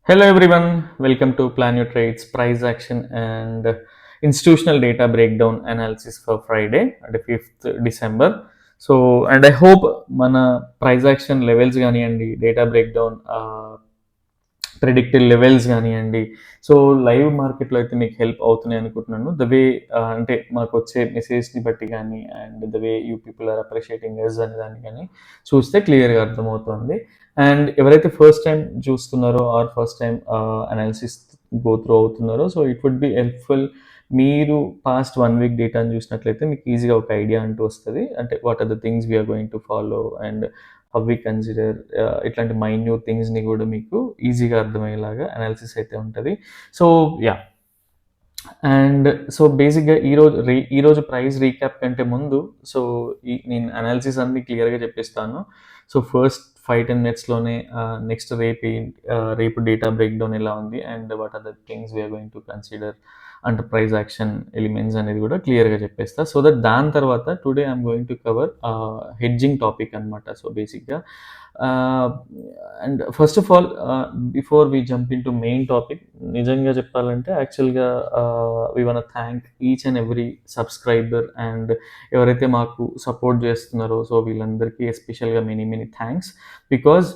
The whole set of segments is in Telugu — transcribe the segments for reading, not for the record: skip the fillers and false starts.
Hello everyone, welcome to Plan Your Trades, Price Action and Institutional Data Breakdown Analysis for Friday, the 5th December. So, and I hope mana price action levels gaaniyandi, data breakdown predicted levels కానివ్వండి. సో లైవ్ మార్కెట్లో అయితే మీకు హెల్ప్ అవుతున్నాయి అనుకుంటున్నాను. ద వే అంటే మాకు వచ్చే మెసేజ్ని బట్టి కానీ and the way you people are appreciating us అనే దాన్ని కానీ చూస్తే క్లియర్గా అర్థమవుతుంది. అండ్ ఎవరైతే ఫస్ట్ టైం చూస్తున్నారో ఆర్ first time analysis go through అవుతున్నారో so it would be helpful. మీరు పాస్ట్ 1 వీక్ డేటాను చూసినట్లయితే మీకు ఈజీగా ఒక ఐడియా అంటూ వస్తుంది. అంటే what are the things we are going to follow and how we consider ఇట్లాంటి మైన్యూట్ థింగ్స్ని కూడా మీకు ఈజీగా అర్థమయ్యేలాగా అనాలిసిస్ అయితే ఉంటుంది. సో యా, అండ్ సో బేసిక్గా ఈరోజు ప్రైస్ రీక్యాప్ కంటే ముందు సో నేను అనాలిసిస్ అన్ని క్లియర్గా చెప్పిస్తాను. సో ఫస్ట్ 5-10 minutesలోనే నెక్స్ట్ రేపు డేటా బ్రేక్ డౌన్ ఎలా ఉంది and what are the things we are going to consider and price action elements అనేది కూడా క్లియర్గా చెప్పేస్తా. సో దట్ దాని తర్వాత today I'm going to cover hedging topic అనమాట. సో బేసిక్గా and first of all before we jump in to main topic, నిజంగా చెప్పాలంటే యాక్చువల్గా we want thank each and every subscriber and ఎవరైతే మాకు సపోర్ట్ చేస్తున్నారో సో వీళ్ళందరికీ ఎస్పెషల్గా మెనీ థ్యాంక్స్. బికాజ్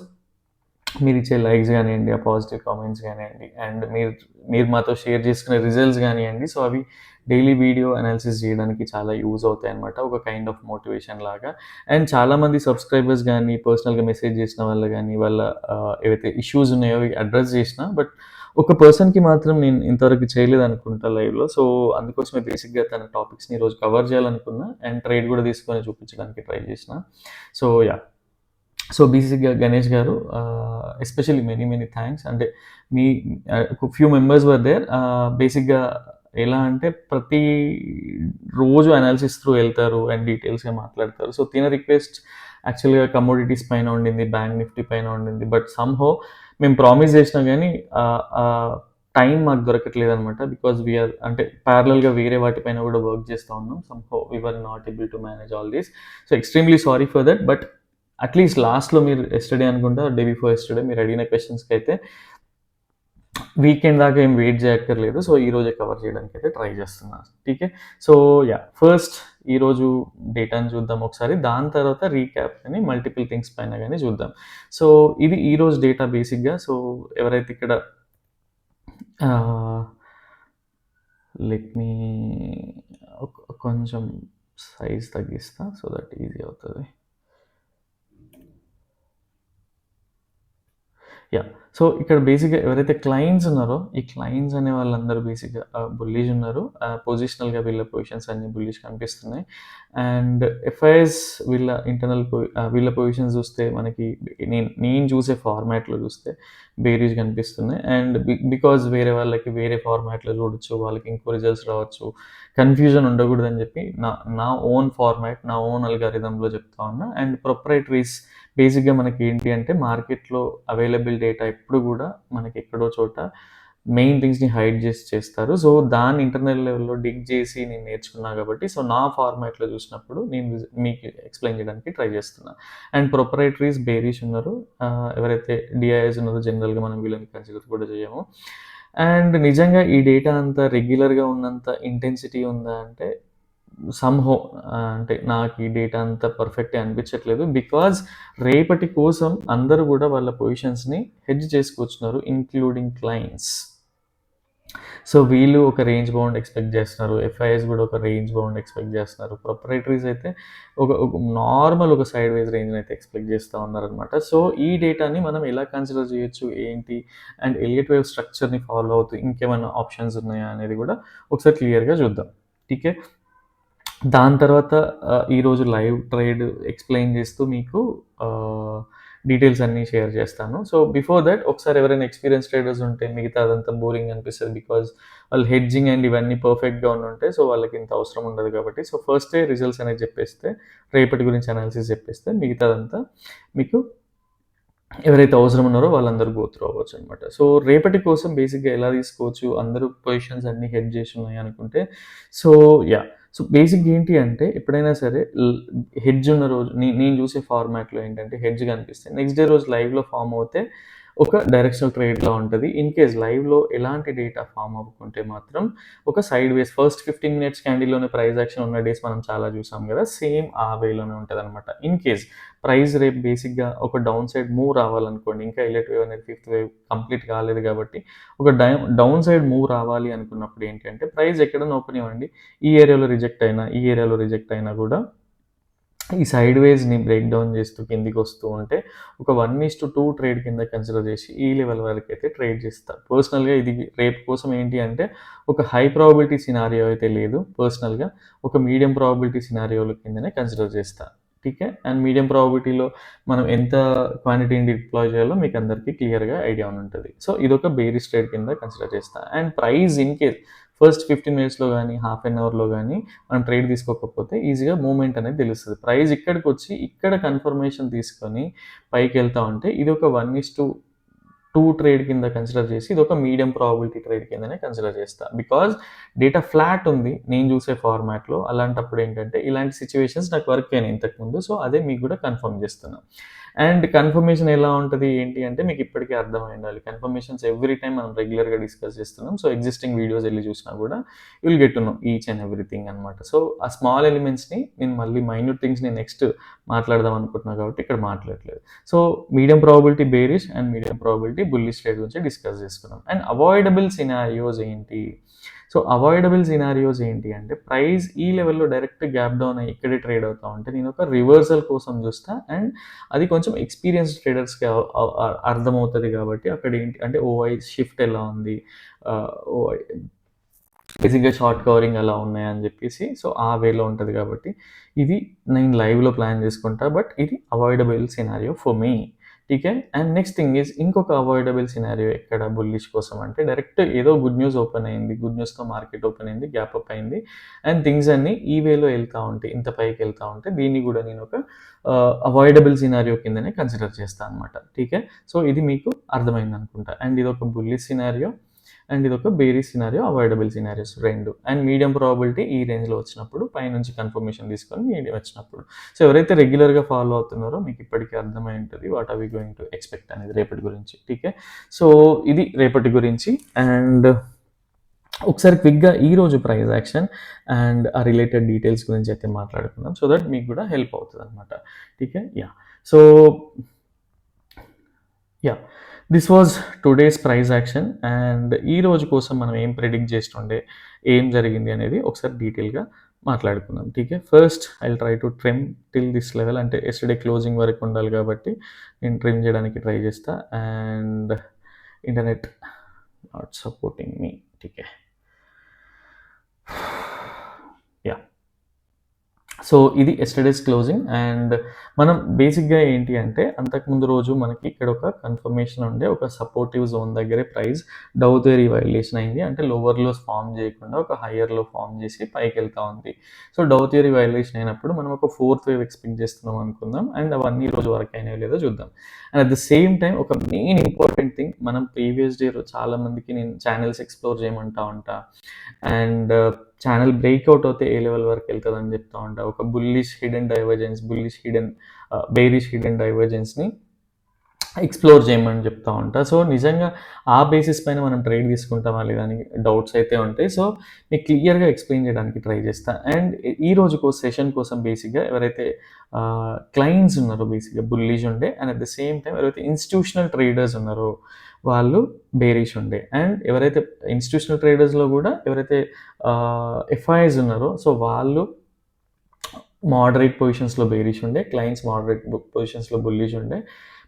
మీరు ఇచ్చే లైక్స్ కానివ్వండి, ఆ పాజిటివ్ కామెంట్స్ కానివ్వండి అండ్ మీరు మాతో షేర్ చేసుకునే రిజల్ట్స్ కానివ్వండి, సో అవి డైలీ వీడియో అనాలిసిస్ చేయడానికి చాలా యూజ్ అవుతాయి అనమాట, ఒక కైండ్ ఆఫ్ మోటివేషన్ లాగా. అండ్ చాలామంది సబ్స్క్రైబర్స్ కానీ పర్సనల్గా మెసేజ్ చేసిన వాళ్ళు కానీ వాళ్ళ ఏవైతే ఇష్యూస్ ఉన్నాయో అడ్రస్ చేసిన, బట్ ఒక పర్సన్కి మాత్రం నేను ఇంతవరకు చేయలేదు అనుకుంటా లైవ్లో. సో అందుకోసమే బేసిక్గా తన టాపిక్స్ని ఈరోజు కవర్ చేయాలనుకున్నా అండ్ ట్రేడ్ కూడా తీసుకొని చూపించడానికి ట్రై చేసిన. సో యా, సో బేసిక్గా గణేష్ గారు ఎస్పెషల్లీ మెనీ థ్యాంక్స్. అంటే మీ ఫ్యూ మెంబర్స్ వర్ దేర్. బేసిక్గా ఎలా అంటే ప్రతి రోజు అనాలిసిస్ త్రూ వెళ్తారు అండ్ డీటెయిల్స్గా మాట్లాడతారు. సో తిన రిక్వెస్ట్ యాక్చువల్గా కమోడిటీస్ పైన ఉండింది, బ్యాంక్ నిఫ్టీ పైన ఉండింది, బట్ సమ్హో మేము ప్రామిస్ చేసినా కానీ టైం మాకు దొరకట్లేదు అనమాట. బికాజ్ వీఆర్ అంటే ప్యారలల్గా వేరే వాటిపైన కూడా వర్క్ చేస్తూ ఉన్నాం. Somehow we are not able to manage all these. So extremely sorry for that. But at least లాస్ట్లో మీరు ఎస్టర్డే అనుకుంటా డే బిఫోర్ ఎస్టర్డే మీరు అడిగిన క్వశ్చన్స్కి అయితే వీకెండ్ దాకా ఏం వెయిట్ చేయక్కర్లేదు. సో ఈరోజే కవర్ చేయడానికి అయితే ట్రై చేస్తున్నాను. ఠీకే. సో యా, ఫస్ట్ ఈరోజు డేటాని చూద్దాం ఒకసారి, దాని తర్వాత రీక్యాప్ అని మల్టిపుల్ థింగ్స్ పైన కానీ చూద్దాం. సో ఇది ఈరోజు డేటా బేసిక్గా. సో ఎవరైతే ఇక్కడ లెట్ మీ కొంచెం సైజ్ తగ్గిస్తా సో దట్ ఈజీ అవుతుంది. యా, సో ఇక్కడ బేసిక్గా ఎవరైతే క్లయింట్స్ ఉన్నారో ఈ క్లయింట్స్ అనే వాళ్ళందరూ బేసిక్గా బుల్లిష్ ఉన్నారు. పొజిషనల్గా వీళ్ళ పొజిషన్స్ అన్ని బుల్లిష్ కనిపిస్తున్నాయి. అండ్ ఎఫ్ఐఎస్ వీళ్ళ పొజిషన్స్ చూస్తే మనకి నేను చూసే ఫార్మాట్లో చూస్తే బేరీస్ కనిపిస్తున్నాయి. అండ్ బికాజ్ వేరే వాళ్ళకి వేరే ఫార్మాట్లో చూడొచ్చు, వాళ్ళకి ఇంకో రిజల్ట్స్ రావచ్చు, కన్ఫ్యూజన్ ఉండకూడదని చెప్పి నా ఓన్ ఫార్మాట్, నా ఓన్ అల్గారిథంలో చెప్తా ఉన్నా. అండ్ ప్రొప్రైటరీస్ బేసిక్గా మనకి ఏంటి అంటే మార్కెట్లో అవైలబుల్ డేటా ఎప్పుడు కూడా మనకి ఎక్కడో చోట మెయిన్ థింగ్స్ని హైడ్ చేసి చేస్తారు. సో దాన్ని ఇంటర్నల్ లెవెల్లో డిగ్ చేసి నేను నేర్చుకున్నా కాబట్టి సో నా ఫార్మాట్లో చూసినప్పుడు నేను మీకు ఎక్స్ప్లెయిన్ చేయడానికి ట్రై చేస్తున్నా. అండ్ ప్రొపరేటరీస్ బేరీష్ ఉన్నారు. ఎవరైతే డిఐఎస్ ఉన్నారో జనరల్గా మనం వీళ్ళని కన్సిడర్ కూడా చేయము. అండ్ నిజంగా ఈ డేటా అంతా రెగ్యులర్గా ఉన్నంత ఇంటెన్సిటీ ఉందా అంటే సమ్హో అంటే నాకు ఈ డేటా అంతా పర్ఫెక్ట్గా అనిపించట్లేదు. బికాజ్ రేపటి కోసం అందరూ కూడా వాళ్ళ పొజిషన్స్ని హెడ్జ్ చేసుకొచ్చున్నారు, ఇంక్లూడింగ్ క్లయింట్స్. సో వీళ్ళు ఒక రేంజ్ బౌండ్ ఎక్స్పెక్ట్ చేస్తున్నారు, ఎఫ్ఐఎస్ కూడా ఒక రేంజ్ బౌండ్ ఎక్స్పెక్ట్ చేస్తున్నారు, ప్రొపరేటరీస్ అయితే ఒక నార్మల్ ఒక సైడ్ వైజ్ రేంజ్ని అయితే ఎక్స్పెక్ట్ చేస్తూ ఉన్నారనమాట. సో ఈ డేటాని మనం ఎలా కన్సిడర్ చేయొచ్చు ఏంటి అండ్ ఎలియట్ వేవ్ స్ట్రక్చర్ని ఫాలో అవుతూ ఇంకేమైనా ఆప్షన్స్ ఉన్నాయా అనేది కూడా ఒకసారి క్లియర్గా చూద్దాం. ఠీకే. దాని తర్వాత ఈరోజు లైవ్ ట్రేడ్ ఎక్స్ప్లెయిన్ చేస్తూ మీకు డీటెయిల్స్ అన్నీ షేర్ చేస్తాను. సో బిఫోర్ దట్ ఒకసారి ఎవరైనా ఎక్స్పీరియన్స్ ట్రేడర్స్ ఉంటే మిగతా అదంతా బోరింగ్ అనిపిస్తుంది, బికాజ్ వాళ్ళు హెడ్జింగ్ అండ్ ఇవన్నీ పర్ఫెక్ట్గా ఉంటాయి. సో వాళ్ళకి ఇంత అవసరం ఉండదు కాబట్టి సో ఫస్టే రిజల్ట్స్ అనేది చెప్పేస్తే, రేపటి గురించి అనాలిసిస్ చెప్పేస్తే మిగతాదంతా మీకు ఎవరైతే అవసరం ఉన్నారో వాళ్ళందరూ గో త్రూ అవ్వచ్చు అనమాట. సో రేపటి కోసం బేసిక్గా ఎలా తీసుకోవచ్చు, అందరూ పొజిషన్స్ అన్నీ హెడ్ చేసి ఉన్నాయి అనుకుంటే సో యా, సో బేసిక్ ఏంటి అంటే ఎప్పుడైనా సరే హెడ్జ్ ఉన్న రోజు నేను చూసే ఫార్మాట్లో ఏంటంటే హెడ్జ్ కనిపిస్తే నెక్స్ట్ డే రోజు లైవ్లో ఫామ్ అవుతే ఒక డైరెక్షనల్ ట్రేడ్‌లా ఉంటది. ఇన్ కేస్ లైవ్‌లో ఎలాంటి డేటా ఫార్మ్ అవ్వకుంటే మాత్రం ఒక సైడ్ వేస్ ఫస్ట్ 15 మినిట్స్ క్యాండిల్‌లోనే ప్రైస్ యాక్షన్ ఉన్న డేస్ మనం చాలా చూసాం గదా! సేమ్ ఆ వేలోనే ఉంటదనమాట. ఇన్ కేస్ ప్రైస్ రేపు బేసిక్‌గా ఒక డౌన్ సైడ్ మూవ్ రావాలనుకోండి. ఇంకా ఎలిట్ వేవ్ అనేది ఫిఫ్త్ వేవ్ కంప్లీట్ కాలేదు కాబట్టి ఒక డౌన్ సైడ్ మూవ్ రావాలి అనుకున్నప్పుడు ఏంటి అంటే ప్రైస్ ఎక్కడైనా ఓపెన్ ఇవ్వండి. ఈ ఏరియాలో రిజెక్ట్ అయినా, ఈ ఏరియాలో రిజెక్ట్ అయినా గూడా ఈ సైడ్ వేస్‌ని బ్రేక్ డౌన్ చేస్తూ కిందికొస్తూ ఉంటే ఒక 1:2 ట్రేడ్ కింద కన్సిడర్ చేసి ఈ లెవెల్ వరకైతే ట్రేడ్ చేస్తా. పర్సనల్‌గా ఇది రేపు కోసం ఏంటి అంటే ఒక హై ప్రాబబిలిటీ సినారియో అయితే లేదు. పర్సనల్‌గా ఒక మీడియం ప్రాబబిలిటీ సినారియోల కిందనే కన్సిడర్ చేస్తా. ఠీకే. అండ్ మీడియం ప్రాబబిలిటీలో మనం ఎంత క్వాంటిటీని డిప్లాయ్ చేయాలో మీకు అందరికీ క్లియర్‌గా ఐడియా ఉంటది. సో ఇదొక బేరిష్ ట్రేడ్ కింద కన్సిడర్ చేస్తా. And price in case first 15 మినిట్స్‌లో గానీ, హాఫ్ ఎన్ అవర్‌లో గానీ మనం ట్రేడ్ తీసుకోకపోతే ఈజీగా మూవ్‌మెంట్ అనేది తెలుస్తది. ప్రైస్ ఇక్కడికొచ్చి ఇక్కడ కన్ఫర్మేషన్ తీసుకొని పైకెళ్తా ఉంటే ఇది ఒక 1:2 ట్రేడ్ కింద కన్సిడర్ చేసి ఇదొక మీడియం ప్రాబబిలిటీ ట్రేడ్ కిందనే కన్సిడర్ చేస్తా. బికాజ్ డేటా ఫ్లాట్ ఉంది నేను చూసే ఫార్మాట్‌లో. అలాంటప్పుడు ఏంటంటే ఇలాంటి సిట్యుయేషన్స్ నాకు వర్క్ అయినాయి ఇంతకుముందు. సో అదే మీకు కూడా కన్ఫర్మ్ చేస్తున్నా. అండ్ కన్ఫర్మేషన్ ఎలా ఉంటది ఏంటి అంటే మీకు ఇప్పటికే అర్థమై ఉండాలి. కన్ఫర్మేషన్స్ ఎవ్రీ టైమ్ మనం రెగ్యులర్‌గా డిస్కస్ చేస్తున్నాం. సో ఎగ్జిస్టింగ్ వీడియోస్ ఎళ్లి చూసినా కూడా you will get to know each and everything అనమాట. సో ఆ స్మాల్ ఎలిమెంట్స్‌ని నేను మళ్ళీ మైన్యూట్ థింగ్స్‌ని నెక్స్ట్ మాట్లాడదాం అనుకుంటున్నా కాబట్టి ఇక్కడ మాట్లాడట్లేదు. So medium probability bearish and medium probability bullish trade గురించి డిస్కస్ చేసుకున్నాం. అండ్ అవాయిడబుల్ సినారియోస్ ఏంటి? సో అవాయిడబుల్ సినారియోస్ ఏంటి అంటే ప్రైస్ ఈ లెవెల్‌లో డైరెక్ట్ గ్యాప్ డౌన్ అయ్యి ఇక్కడే ట్రేడ్ అవుతా ఉంటే నేను ఒక రివర్సల్ కోసం చూస్తా. అండ్ అది కొంచెం ఎక్స్‌పీరియన్స్డ్ ట్రేడర్స్‌కి అర్థమవుతది కాబట్టి అక్కడ ఏంటి అంటే ఓఐ షిఫ్ట్ ఎలా ఉంది? ఓఐ బేసిక్‌గా షార్ట్ కవరింగ్ అలా ఉన్నాయని చెప్పేసి సో ఆ వేలో ఉంటది కాబట్టి ఇది నేను లైవ్‌లో ప్లాన్ చేసుకుంటా. బట్ ఇది అవాయిడబుల్ సినారియో ఫర్ మీ. ఠీకే. అండ్ నెక్స్ట్ థింగ్ ఈజ్ ఇంకొక అవాయిడబుల్ సినారియో ఎక్కడ బుల్లిష్ కోసం అంటే డైరెక్ట్ ఏదో గుడ్ న్యూస్ ఓపెన్ అయింది. గుడ్ న్యూస్‌తో మార్కెట్ ఓపెన్ అయింది. గ్యాప్ అప్ అయింది. అండ్ థింగ్స్ అన్నీ ఈ వేలో ఎళ్తా ఉంటాయి. ఇంత పైకి ఎళ్తా ఉంటే దీన్ని కూడా నేను ఒక అవాయిడబుల్ సినారియో కిందనే కన్సిడర్ చేస్తా అనమాట. ఠీకే. సో ఇది మీకు అర్థమైందనుకుంటా. అండ్ ఇదొక బుల్లిష్ సినారియో అండ్ ఇదొక bearish scenario, avoidable scenarios 2. And medium probability ఈ రేంజ్‌లో వచ్చినప్పుడు పైనుంచి కన్ఫర్మేషన్ తీసుకొని మీడియం వచ్చినప్పుడు. సో ఎవరైతే రెగ్యులర్‌గా ఫాలో అవుతున్నారో మీకు ఇప్పటికే అర్థమై ఉంటది. What are we going to expect అనేది రేపటి గురించి. ఠీకే. సో ఇది రేపటి గురించి. అండ్ ఒకసారి క్విక్‌గా ఈరోజు ప్రైస్ యాక్షన్ అండ్ ఆ రిలేటెడ్ డీటెయిల్స్ గురించి అయితే మాట్లాడుకుందాం. సో దట్ మీకు కూడా హెల్ప్ అవుతదనమాట. ఠీకే. Yeah! So yeah! This was today's price action. And ఈ రోజు కోసం మనం ఏం ప్రిడిక్ట్ చేస్తుండే, ఏం జరిగింది అనేది ఒకసారి డీటెయిల్‌గా మాట్లాడుకుందాం. ఠీకే. First I will try to trim till this level అంటే యెస్టర్‌డే క్లోజింగ్ వరకు ఉండాలి కాబట్టి నేను ట్రిమ్ చేయడానికి ట్రై చేస్తా. And internet not supporting me. ఠీకే. యాహ్! సో ఇది యెస్టర్‌డేస్ క్లోజింగ్. అండ్ మనం బేసిక్‌గా ఏంటి అంటే అంతకుముందు రోజు మనకి ఇక్కడ ఒక కన్ఫర్మేషన్ ఉండే ఒక సపోర్టివ్ జోన్ దగ్గరే ప్రైస్ డౌ థియరీ వైలేషన్ అయింది. అంటే లోవర్ లోస్ ఫార్మ్ చేయకుండా ఒక హయ్యర్ లో ఫార్మ్ చేసి పైకెళ్తా ఉంది. సో డౌ థియరీ వైలేషన్ అయినప్పుడు మనం ఒక ఫోర్త్ వేవ్ ఎక్స్‌పెక్ట్ చేస్తున్నాం అనుకుందాం. అండ్ అవన్నీ ఈ రోజు వర్క్ అయినాయో లేదో చూద్దాం. And at the same time ఒక మెయిన్ ఇంపార్టెంట్ థింగ్ మనం ప్రీవియస్ డేలో చాలా మందికి నేను ఛానెల్స్ ఎక్స్‌ప్లోర్ చేయమంటా ఉంటా. అండ్ ఛానెల్ బ్రేక్అవుట్ అవుతే ఏ లెవెల్ వరకు వెళ్తుందని చెప్తా ఉంటా. ఒక bullish hidden divergence, bullish hidden bearish hidden డైవర్జెన్స్‌ని ఎక్స్‌ప్లోర్ చేయమని చెప్తా ఉంటా. సో నిజంగా ఆ బేసిస్ పైన మనం ట్రేడ్ తీసుకుంటామా లేదా అని డౌట్స్ అయితే ఉంటాయి. సో మీకు క్లియర్‌గా ఎక్స్‌ప్లెయిన్ చేయడానికి ట్రై చేస్తా. అండ్ ఈ రోజు సెషన్ కోసం బేసిక్‌గా ఎవరైతే క్లయింట్స్ ఉన్నారో బేసిక్‌గా బుల్లిష్ ఉండే and at the same time ఎవరైతే ఇన్‌స్టిట్యూషనల్ ట్రేడర్స్ ఉన్నారో వాళ్ళు బేరిష్ ఉండే. అండ్ ఎవరైతే ఇన్‌స్టిట్యూషనల్ ట్రేడర్స్‌లో కూడా ఎవరైతే ఎఫ్ఐఐస్ ఉన్నారో సో వాళ్ళు మోడరేట్ పొజిషన్స్‌లో బేరిష్ ఉండే. క్లయింట్స్ మోడరేట్ పొజిషన్స్‌లో బుల్లిష్ ఉండే.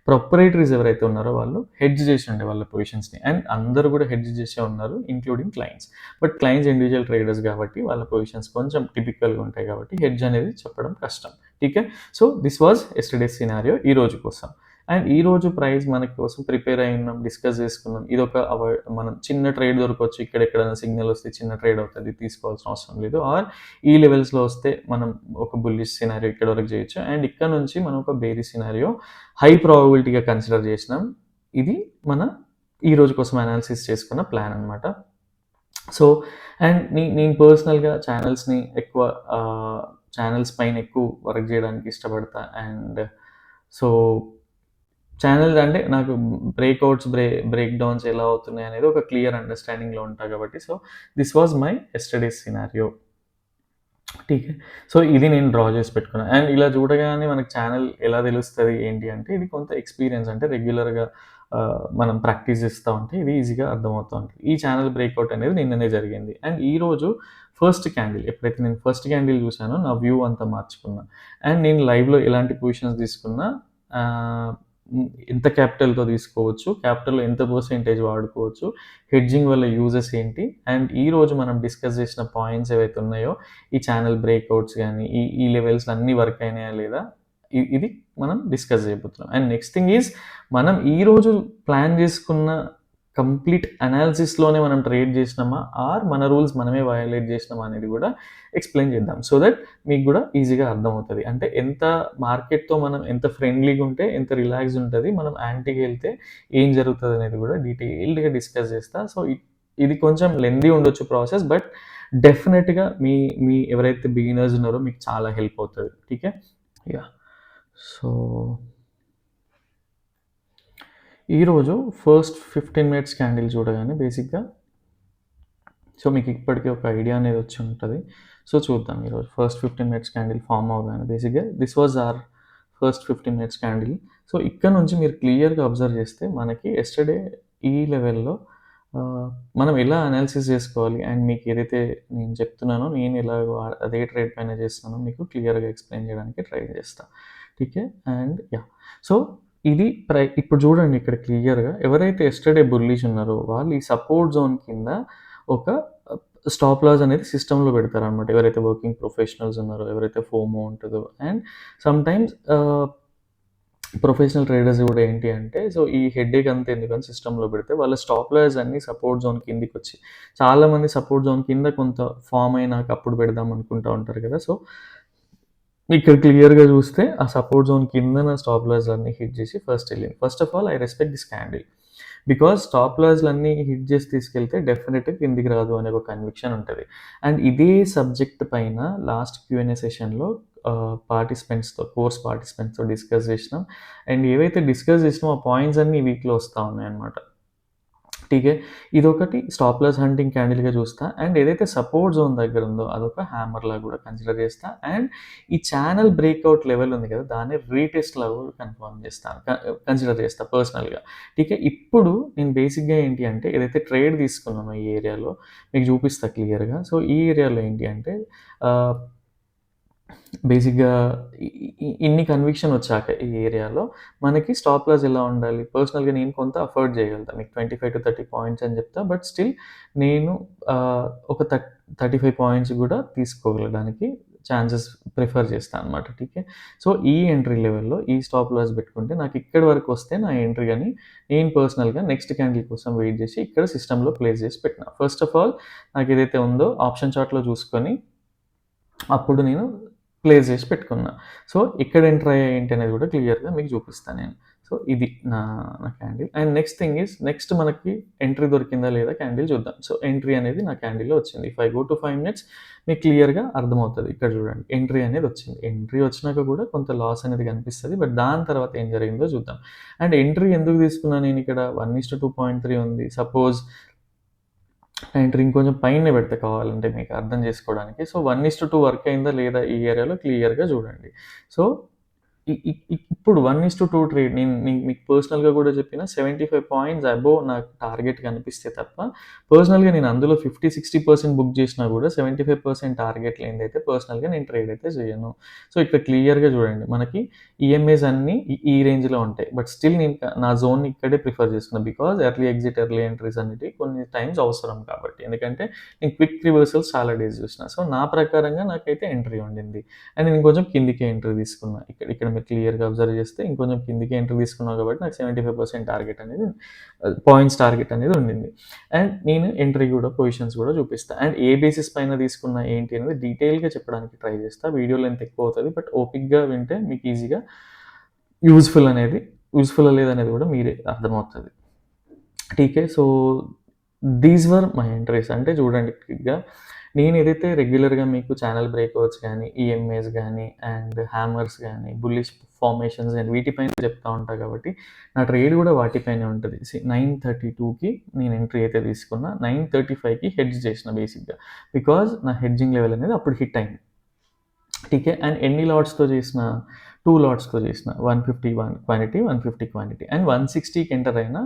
ప్రొప్రైటరీస్ ఎవరైతే ఉన్నారో వాళ్ళు హెడ్జ్ చేసి ఉండే వాళ్ళ పొజిషన్స్‌ని. అండ్ అందరూ కూడా హెడ్జ్ చేసే ఉన్నారు including clients. But clients individual traders కాబట్టి వాళ్ళ పొజిషన్స్ కొంచెం టిపికల్‌గా ఉంటాయి కాబట్టి హెడ్జ్ అనేది చెప్పడం కష్టం. ఠీకే. సో దిస్ వాజ్ యెస్టర్‌డేస్ సినారియో ఈ రోజు కోసం. అండ్ ఈ రోజు ప్రైస్ మన కోసం ప్రిపేర్ అయి ఉన్నాం, డిస్కస్ చేసుకున్నాం. ఇదొక మనం చిన్న ట్రేడ్ దొరకొచ్చు. ఇక్కడ ఎక్కడైనా సిగ్నల్ వస్తే చిన్న ట్రేడ్ అవుతది. తీసుకోవాల్సిన అవసరం లేదు. ఆర్ ఈ లెవెల్స్‌లో వస్తే మనం ఒక బుల్లిష్ సినారియో ఇక్కడ వరకు చేయొచ్చు. అండ్ ఇక్కడ నుంచి మనం ఒక బేరిష్ సినారియో హై ప్రాబబిలిటీగా కన్సిడర్ చేసినాం. ఇది మన ఈ రోజు కోసం అనాలిసిస్ చేసుకున్న ప్లాన్ అనమాట. సో అండ్ నేను పర్సనల్‌గా ఛానెల్స్‌ని ఎక్కువ ఛానెల్స్ పైన ఎక్కువ వర్క్ చేయడానికి ఇష్టపడతా. అండ్ సో ఛానెల్స్ అంటే నాకు బ్రేక్అవుట్స్, బ్రేక్ డౌన్స్ ఎలా అవుతున్నాయి అనేది ఒక క్లియర్ అండర్‌స్టాండింగ్‌లో ఉంటా కాబట్టి so, this was my yesterday's scenario. ఠీకే. సో, ఇది నేను డ్రా చేసి పెట్టుకున్నా. అండ్ ఇలా చూడగానే మనకు ఛానెల్ ఎలా తెలుస్తది ఏంటి అంటే, ఇది కొంత ఎక్స్‌పీరియన్స్ అంటే రెగ్యులర్‌గా మనం ప్రాక్టీస్ చేస్తా ఉంటే ఇది ఈజీగా అర్థమవుతా ఉంటది. ఈ ఛానెల్ బ్రేక్‌ఔట్ అనేది నిన్ననే జరిగింది. అండ్ ఈరోజు ఫస్ట్ క్యాండిల్ ఎప్పుడైతే నేను ఫస్ట్ క్యాండిల్ చూసానో నా వ్యూ అంతా మార్చుకున్నా. అండ్ నేను లైవ్‌లో ఎలాంటి పొజిషన్స్ తీసుకున్నా ఆహ్, ఎంత క్యాపిటల్‌తో తీసుకోవచ్చు, క్యాపిటల్‌లో ఎంత పర్సెంటేజ్ వాడుకోవచ్చు, హెడ్జింగ్ వల్ల యూజెస్ ఏంటి, అండ్ ఈరోజు మనం డిస్కస్ చేసిన పాయింట్స్ ఏవైతే ఉన్నాయో ఈ ఛానల్ బ్రేక్అవుట్స్ గానీ, ఈ లెవెల్స్ అన్నీ వర్క్ అయినాయా లేదా? ఇది మనం డిస్కస్ చేయబోతున్నాం. అండ్ నెక్స్ట్ థింగ్ ఈజ్ మనం ఈరోజు ప్లాన్ చేసుకున్న కంప్లీట్ అనాలిసిస్‌లోనే మనం ట్రేడ్ చేసినామా? ఆర్ మన రూల్స్ మనమే వయోలేట్ చేసినామా? అనేది కూడా ఎక్స్‌ప్లెయిన్ చేద్దాం. సో దట్ మీకు కూడా ఈజీగా అర్థమవుతది. అంటే ఎంత మార్కెట్‌తో మనం ఎంత ఫ్రెండ్లీగా ఉంటే, ఎంత రిలాక్స్డ్ ఉంటది. మనం యాంటీగా ఎళ్తే ఏం జరుగుతదనేది కూడా డీటెయిల్డ్‌గా డిస్కస్ చేస్తా. సో, ఇది కొంచెం లెంథీ ఉండొచ్చు ప్రాసెస్. బట్ డెఫినెట్‌గా మీ మీ ఎవరైతే బిగినర్స్ ఉన్నారో మీకు చాలా హెల్ప్ అవుతది. ఠీకే. యాహ్! సో, ఈరోజు ఫస్ట్ 15 మినిట్స్ క్యాండిల్ చూడగానే బేసిక్‌గా సో, మీకు ఇప్పటికే ఒక ఐడియా అనేది వచ్చి ఉంటది. సో, చూద్దాం ఈరోజు ఫస్ట్ 15 మినిట్స్ క్యాండిల్ ఫార్మ్ అవ్వగానే బేసిక్‌గా this was hour first 15 minutes candle. So, ఇక్కడ నుంచి మీరు క్లియర్‌గా అబ్జర్వ్ చేస్తే మనకి యెస్టర్‌డే ఈ లెవెల్‌లో మనం ఎలా అనాలిసిస్ చేసుకోవాలి అండ్ మీకు ఏదైతే నేను చెప్తున్నానో నేను ఎలాగ అదే ట్రేడ్ పైన చేస్తున్నానో మీకు క్లియర్‌గా ఎక్స్‌ప్లెయిన్ చేయడానికి ట్రై చేస్తా. ఠీకే. And yeah! సో, ఇది ఇప్పుడు చూడండి ఇక్కడ క్లియర్‌గా ఎవరైతే యెస్టర్‌డే బుల్లిష్ ఉన్నారో వాళ్ళు ఈ సపోర్ట్ జోన్ కింద ఒక స్టాప్ లాస్ అనేది సిస్టమ్‌లో పెడతారనమాట. ఎవరైతే వర్కింగ్ ప్రొఫెషనల్స్ ఉన్నారో, ఎవరైతే ఫోమో ఉంటదో అండ్ సమ్‌టైమ్స్ ప్రొఫెషనల్ ట్రేడర్స్ కూడా ఏంటి అంటే, సో ఈ హెడేక్ అంతా ఎందుకని సిస్టమ్‌లో పెడితే వాళ్ళ స్టాప్ లాస్ అన్నీ సపోర్ట్ జోన్ కిందికొచ్చి చాలామంది సపోర్ట్ జోన్ కింద కొంత ఫార్మ్ అయినాక అప్పుడు పెడదాం అనుకుంటా ఉంటారు కదా! సో, ఇక్కడ క్లియర్‌గా చూస్తే ఆ సపోర్ట్ జోన్ కిందన స్టాప్ లాస్‌లన్నీ హిట్ చేసి ఫస్ట్ ఎళ్ళింది. First of all I respect this candle. Because stop లాస్‌లన్నీ హిట్ చేసి తీసుకెళ్తే డెఫినెట్‌గా కిందికి రాదు అనే ఒక కన్విక్షన్ ఉంటది. అండ్ ఇదే సబ్జెక్ట్ పైన లాస్ట్ క్యూఎన్ఏ సెషన్‌లో కోర్స్ పార్టిసిపెంట్స్‌తో డిస్కస్ చేసినాం. అండ్ ఏవైతే డిస్కస్ చేసినామో ఆ పాయింట్స్ అన్నీ ఈ వీక్‌లో వస్తా ఉన్నాయన్నమాట. ఠీకే. ఇదొకటి స్టాప్ లాస్ హంటింగ్ క్యాండిల్‌గా చూస్తా. అండ్ ఏదైతే సపోర్ట్ జోన్ దగ్గర ఉందో అదొక హ్యామర్‌లాగా కూడా కన్సిడర్ చేస్తా. అండ్ ఈ ఛానల్ బ్రేక్‌ఔట్ లెవెల్ ఉంది కదా! దాన్ని రీటెస్ట్‌లాగా కూడా కన్ఫర్మ్ చేస్తాను. కన్సిడర్ చేస్తా పర్సనల్‌గా. ఠీకే. ఇప్పుడు నేను బేసిక్‌గా ఏంటి అంటే ఏదైతే ట్రేడ్ తీసుకున్నానో ఈ ఏరియాలో మీకు చూపిస్తా క్లియర్‌గా. సో, ఈ ఏరియాలో ఏంటి అంటే ఆహ్ బేసిక్‌గా ఇన్ని కన్విక్షన్ వచ్చాక ఈ ఏరియాలో మనకి స్టాప్ లాస్ ఎలా ఉండాలి? పర్సనల్‌గా నేను కొంత అఫోర్డ్ చేయగలుగుతా. మీకు 25-30 పాయింట్స్ అని చెప్తా. బట్ స్టిల్ నేను ఒక 35 పాయింట్స్ కూడా తీసుకోగలడానికి ఛాన్సెస్ ప్రిఫర్ చేస్తా అనమాట. ఠీకే. సో, ఈ ఎంట్రీ లెవెల్‌లో ఈ స్టాప్ లాస్ పెట్టుకుంటే నాకు ఇక్కడి వరకు వస్తే నా ఎంట్రీ అని నేను పర్సనల్‌గా నెక్స్ట్ క్యాండిల్ కోసం వెయిట్ చేసి ఇక్కడ సిస్టమ్‌లో ప్లేస్ చేసి పెట్టినా. ఫస్ట్ ఆఫ్ ఆల్ నాకు ఏదైతే ఉందో ఆప్షన్ చార్ట్‌లో చూసుకొని అప్పుడు నేను ప్లేస్ చేసి పెట్టుకున్నా. సో, ఎక్కడ ఎంటర్ అయ్యాయి ఏంటి అనేది కూడా క్లియర్‌గా మీకు చూపిస్తా నేను. సో, ఇది నా నా candle. And next thing is next మనకి ఎంట్రీ దొరికిందా లేదా క్యాండిల్ చూద్దాం. సో, ఎంట్రీ అనేది నా క్యాండిల్‌లో వచ్చింది. If I go to 5 minutes మీకు క్లియర్‌గా అర్థమవుతది. ఇక్కడ చూడండి ఎంట్రీ అనేది వచ్చింది. ఎంట్రీ వచ్చినాక కూడా కొంత లాస్ అనేది కనిపిస్తది. బట్ దాని తర్వాత ఏం జరిగిందో చూద్దాం. అండ్ ఎంట్రీ ఎందుకు తీసుకున్నా నేను ఇక్కడ 1:2.3 ఉంది. సపోజ్ ఎంట్రీ ఇంకొంచెం పైనే పెడతా కావాలంటే మీకు అర్థం చేసుకోవడానికి. సో, 1:2 వర్క్ అయిందా లేదా ఈ ఏరియాలో క్లియర్‌గా చూడండి. సో, ఇ ఇ ఇ ఇప్పుడు 1:2 ట్రేడ్ నేను మీకు పర్సనల్‌గా కూడా చెప్పిన 75 పాయింట్స్ అబోవ్ నాకు టార్గెట్ కనిపిస్తే తప్ప, పర్సనల్‌గా నేను అందులో 50-60% బుక్ చేసినా కూడా 75% టార్గెట్ లేనిదైతే పర్సనల్‌గా నేను ట్రేడ్ అయితే చేయను. సో, ఇక్కడ క్లియర్‌గా చూడండి మనకి ఈఎంఐస్ అన్నీ ఈ రేంజ్‌లో ఉంటాయి. బట్ స్టిల్ నేను నా జోన్‌ని ఇక్కడే ప్రిఫర్ చేస్తున్నా. Because early exit, early entries అనేటివి కొన్ని టైమ్స్ అవసరం కాబట్టి. ఎందుకంటే నేను క్విక్ రివర్సల్స్ చాలా డేస్ చూసిన. సో, నా ప్రకారంగా నాకైతే ఎంట్రీ ఉండింది. అండ్ నేను కొంచెం కిందికే ఎంట్రీ తీసుకున్నా. ఇక్కడ మీరు క్లియర్‌గా అబ్జర్వ్ చేస్తే ఇంకొంచెం కిందికే ఎంట్రీ తీసుకున్నా కాబట్టి నాకు 75% టార్గెట్ అనేది పాయింట్స్ టార్గెట్ అనేది ఉండింది. అండ్ నేను ఎంట్రీ కూడా పొజిషన్స్ కూడా చూపిస్తా. అండ్ ఏ బేసిస్ పైన తీసుకున్నా ఏంటి అనేది డీటెయిల్‌గా చెప్పడానికి ట్రై చేస్తా. వీడియో లెంత్ ఎక్కువ అవుతది. బట్ ఓపిక్‌గా వింటే మీకు ఈజీగా యూజ్‌ఫుల్ లేదనేది కూడా మీరే అర్థమవుతది. ఠీకే. So, these were my entries. అంటే చూడండి క్విక్‌గా నేను ఏదైతే రెగ్యులర్‌గా మీకు ఛానల్ బ్రేక్‌ఔట్స్ గానీ, ఈఎంఏస్ గానీ, అండ్ హ్యామర్స్ గానీ, బుల్లిష్ ఫార్మేషన్స్ గానీ వీటిపైన చెప్తా ఉంటా కాబట్టి, నా ట్రేడ్ గూడా వాటిపైనే ఉంటది. 9:32కి నేను ఎంట్రీ అయితే తీసుకున్నా. 9:35కి హెడ్జ్ చేసిన బేసిక్‌గా. బికాజ్ నా హెడ్జింగ్ లెవెల్ అనేది అప్పుడు హిట్ అయింది. ఠీకే. అండ్ ఎన్ని లాట్స్‌తో చేసిన? 2 లాట్స్‌తో చేసిన. 150 క్వాంటిటీ, 150 క్వాంటిటీ అండ్ 160కి ఎంటర్ అయిన.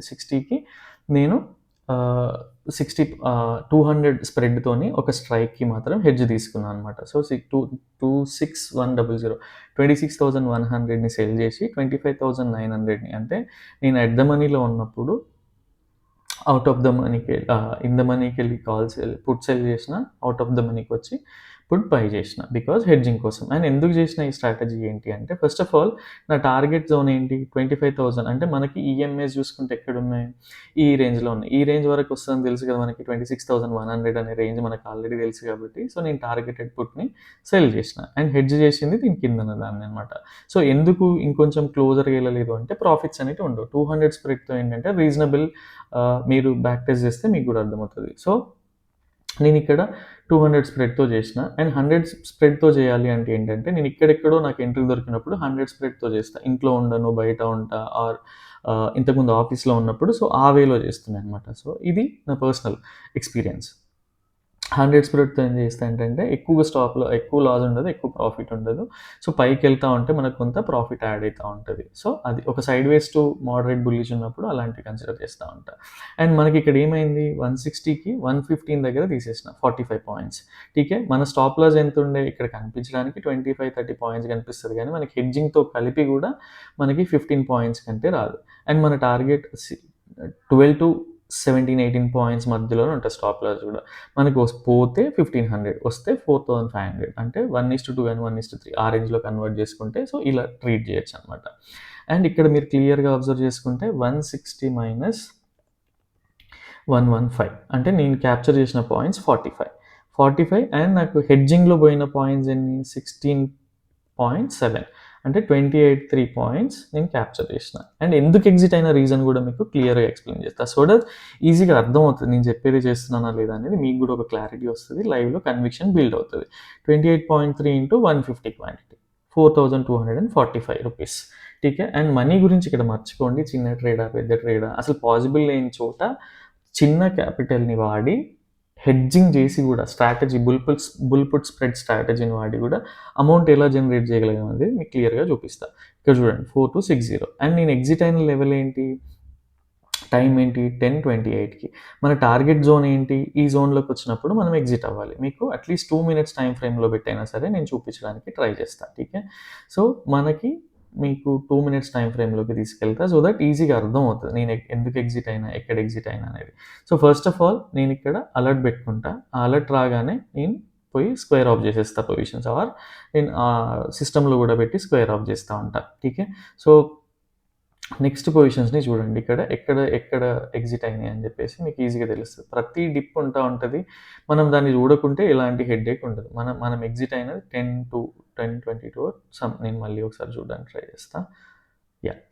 60కి నేను 200 స్ప్రెడ్‌తోని ఒక స్ట్రైక్‌కి మాత్రం హెడ్జ్ తీసుకున్నాను అనమాట. సో, 26100 26,100ని సెల్ చేసి 25,900ని అంటే నేను ఎట్ ద మనీలో ఉన్నప్పుడు ఔట్ ఆఫ్ ద మనీకి ఇన్ ద మనీకెళ్ళి పుట్ సెల్ చేసిన, ఔట్ ఆఫ్ ద మనీకొచ్చి పుట్ బై చేసిన. బికాజ్ హెడ్జింగ్ కోసం. అండ్ ఎందుకు చేసిన ఈ స్ట్రాటజీ ఏంటి అంటే, ఫస్ట్ ఆఫ్ ఆల్ నా టార్గెట్ జోన్ ఏంటి? 25,000 అంటే మనకి ఈఎంఐస్ చూసుకుంటే ఎక్కడున్నాయి? ఈ రేంజ్‌లో ఉన్నాయి. ఈ రేంజ్ వరకు వస్తదని తెలుసు కదా మనకి. 26,100 అనే రేంజ్ మనకు ఆల్రెడీ తెలుసు కాబట్టి, సో నేను టార్గెటెడ్ పుట్‌ని సెల్ చేసిన. అండ్ హెడ్జ్ చేసింది దీని కిందన దాన్ని అనమాట. సో ఎందుకు ఇంకొంచెం క్లోజర్‌గా వెళ్ళలేదు అంటే, ప్రాఫిట్స్ అనేటివి ఉండవు. 200 స్ప్రెడ్‌తో ఏంటంటే రీజనబుల్. మీరు బ్యాక్ టెస్ట్ చేస్తే మీకు కూడా అర్థమవుతుంది. సో నేను ఇక్కడ 200 స్ప్రెడ్‌తో చేసిన. అండ్ 100 స్ప్రెడ్‌తో చేయాలి అంటే ఏంటంటే, నేను ఇక్కడెక్కడో నాకు ఎంట్రీ దొరికినప్పుడు 100 స్ప్రెడ్‌తో చేస్తా. ఇంట్లో ఉండను, బయట ఉంటా ఆర్ ఇంతకుముందు ఆఫీస్‌లో ఉన్నప్పుడు సో ఆ వేలో చేస్తున్నా అనమాట. సో ఇది నా పర్సనల్ ఎక్స్‌పీరియన్స్. 100 స్ప్రెడ్‌తో ఏం చేస్తా ఏంటంటే, ఎక్కువగా స్టాప్‌లో ఎక్కువ లాస్ ఉండదు, ఎక్కువ ప్రాఫిట్ ఉండదు. సో పైకెళ్తా ఉంటే మనకు కొంత ప్రాఫిట్ యాడ్ అయితా ఉంటది. సో అది ఒక side ways to moderate bullish ఉన్నప్పుడు అలాంటివి కన్సిడర్ చేస్తా ఉంటా. అండ్ మనకి ఇక్కడ ఏమైంది? 160కి 115 దగ్గర తీసేసిన 45 పాయింట్స్. ఠీకే. మన స్టాప్ లాస్ ఎంత ఉండే? ఇక్కడ కనిపించడానికి 25, 30 పాయింట్స్ కనిపిస్తది గానీ, మనకి హెడ్జింగ్‌తో కలిపి కూడా మనకి 15 పాయింట్స్ కంటే రాదు. అండ్ మన టార్గెట్ 12-17, 18 పాయింట్స్ మధ్యలోనే ఉంటది స్టాప్ లాస్ కూడా. మనకి పోతే 1500, వస్తే 4500 అంటే 1:2 గాని 1:3 ఆ రేంజ్‌లో కన్వర్ట్ చేసుకుంటే సో ఇలా ట్రీట్ చేయొచ్చు అనమాట. అండ్ ఇక్కడ మీరు క్లియర్‌గా అబ్జర్వ్ చేసుకుంటే 160 మైనస్ 115 అంటే నేను క్యాప్చర్ చేసిన పాయింట్స్ 45 అండ్ నాకు హెడ్జింగ్‌లో పోయిన పాయింట్స్ ఎన్ని? 16.7 అంటే 28 పాయింట్స్ నేను క్యాప్చర్ చేసిన. అండ్ ఎందుకు ఎగ్జిట్ అయిన రీజన్ కూడా మీకు క్లియర్‌గా ఎక్స్‌ప్లెయిన్ చేస్తా. సో దట్ ఈజీగా అర్థమవుతుంది నేను చెప్పేది చేస్తున్నానా లేదా అనేది మీకు కూడా ఒక క్లారిటీ వస్తది. లైవ్‌లో కన్విక్షన్ బిల్డ్ అవుతది. 28.3 ఇంటూ 150 క్వాంటిటీ 4,245 రూపీస్. ఠీకే. అండ్ మనీ గురించి ఇక్కడ మర్చిపోండి. చిన్న ట్రేడా, పెద్ద ట్రేడా అసలు పాసిబుల్ లేని చోట చిన్న క్యాపిటల్‌ని వాడి హెడ్జింగ్ చేసి కూడా స్ట్రాటజీ బుల్ పుట్ స్ప్రెడ్ స్ట్రాటజీని వాడి కూడా అమౌంట్ ఎలా జనరేట్ చేయగలిగాం అనేది మీకు క్లియర్‌గా చూపిస్తా. ఇక్కడ చూడండి 4260 అండ్ నేను ఎగ్జిట్ అయిన లెవెల్ ఏంటి? టైం ఏంటి? 10:28కి. మన టార్గెట్ జోన్ ఏంటి? ఈ జోన్‌లోకి వచ్చినప్పుడు మనం ఎగ్జిట్ అవ్వాలి. మీకు అట్‌లీస్ట్ 2 మినిట్స్ టైమ్ ఫ్రేమ్‌లో పెట్టైనా సరే నేను చూపించడానికి ట్రై చేస్తా. ఠీకే. సో మనకి మీకు 2 మినిట్స్ టైమ్ ఫ్రేమ్‌లోకి తీసుకెళ్తా. సో దట్ ఈజీగా అర్థమవుతది. నేను ఎందుకు ఎగ్జిట్ అయినా, ఎక్కడ ఎగ్జిట్ అయినా అనేది. సో ఫస్ట్ ఆఫ్ ఆల్ నేను ఇక్కడ అలర్ట్ పెట్టుకుంటా. ఆ అలర్ట్ రాగానే నేను పోయి స్క్వేర్ ఆఫ్ చేసేస్తా పొజిషన్స్ ఆర్ నేను సిస్టమ్‌లో కూడా పెట్టి స్క్వేర్ ఆఫ్ చేస్తా ఉంటా. ఠీకే. సో నెక్స్ట్ పొజిషన్స్‌ని చూడండి. ఎక్కడ ఎగ్జిట్ అయినాయి అని చెప్పేసి మీకు ఈజీగా తెలుస్తది. ప్రతి డిప్ ఉంటా ఉంటది. మనం దాన్ని చూడకుంటే ఎలాంటి హెడ్‌ఏక్ ఉండదు. మనం ఎగ్జిట్ అయినది 10-22 నేను మళ్ళీ ఒకసారి చూడడానికి ట్రై చేస్తా.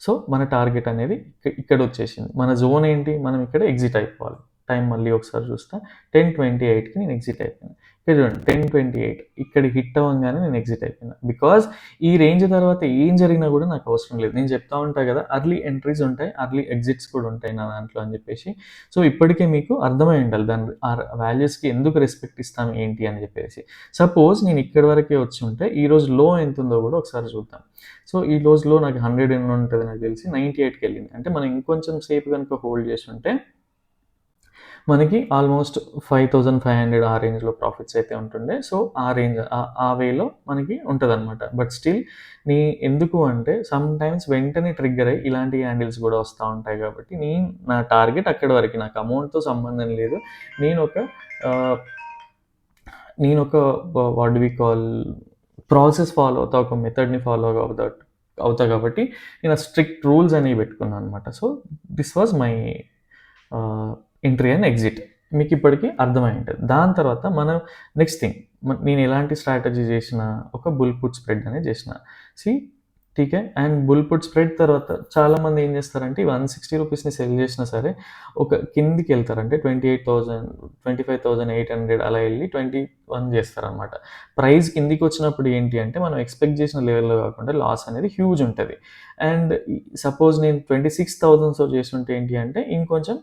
సో మన టార్గెట్ అనేది ఇక్కడొచ్చేసింది. మన జోన్ ఏంటి? మనం ఇక్కడ ఎగ్జిట్ అయిపోవాలి. టైం మళ్ళీ ఒకసారి చూస్తా. 10:28కి నేను ఎగ్జిట్ అయిపోయాను. ఇక్కడ చూడండి 10:28 ఇక్కడ హిట్ అవ్వంగానే నేను ఎగ్జిట్ అయిపోయినా. బికాజ్ ఈ రేంజ్ తర్వాత ఏం జరిగినా కూడా నాకు అవసరం లేదు. నేను చెప్తా ఉంటా కదా! అర్లీ ఎంట్రీస్ ఉంటాయి. అర్లీ ఎగ్జిట్స్ కూడా ఉంటాయి నా దాంట్లో అని చెప్పేసి. సో ఇప్పటికే మీకు అర్థమై ఉండాలి. దాని ఆ వాల్యూస్‌కి ఎందుకు రెస్పెక్ట్ ఇస్తాం ఏంటి అని చెప్పేసి. సపోజ్ నేను ఇక్కడి వరకే వచ్చుంటే ఈరోజు లో ఎంతుందో కూడా ఒకసారి చూద్దాం. సో ఈ రోజులో నాకు 100 ఎన్ని ఉంటది నాకు తెలిసి 98కి వెళ్ళింది. అంటే మనం ఇంకొంచెం సేపు కనుక హోల్డ్ చేసుంటే మనకి ఆల్మోస్ట్ 5,500 ఆ రేంజ్‌లో ప్రాఫిట్స్ అయితే ఉంటుండే. సో ఆ రేంజ్ ఆ వేలో మనకి ఉంటదనమాట. బట్ స్టిల్ ఎందుకు అంటే సమ్‌టైమ్స్ వెంటనే ట్రిగ్గర్ అయ్యి ఇలాంటి హ్యాండిల్స్ కూడా వస్తా ఉంటాయి కాబట్టి నా టార్గెట్ అక్కడి వరకే. నాకు అమౌంట్‌తో సంబంధం లేదు. ఆహ్, నేనొక what do we call process follow అవుతా. ఒక మెథడ్‌ని ఫాలో అవుతా కాబట్టి నేను స్ట్రిక్ట్ రూల్స్ అనేవి పెట్టుకున్నాను అనమాట. So this was my entry and exit. మీకు ఇప్పటికి అర్థమై ఉంటది. దాని తర్వాత మనం నెక్స్ట్ థింగ్ నేను ఎలాంటి స్ట్రాటజీ చేసినా ఒక బుల్ పుట్ స్ప్రెడ్ అనేది చేసిన. సీ ఠీకే. అండ్ బుల్ పుట్ స్ప్రెడ్ తర్వాత చాలామంది ఏం చేస్తారంటే, ఈ 160 రూపీస్‌ని సెల్ చేసినా సరే, ఒక కిందికెళ్తారు. అంటే 28,000, 25,800 అలా ఎళ్లి 21 చేస్తారనమాట. ప్రైస్ కిందికొచ్చినప్పుడు ఏంటి అంటే, మనం ఎక్స్‌పెక్ట్ చేసిన లెవెల్‌లో కాకుండా లాస్ అనేది హ్యూజ్ ఉంటది. అండ్ సపోజ్ నేను 26,000తో చేసుంటే ఏంటి అంటే, ఇంకొంచెం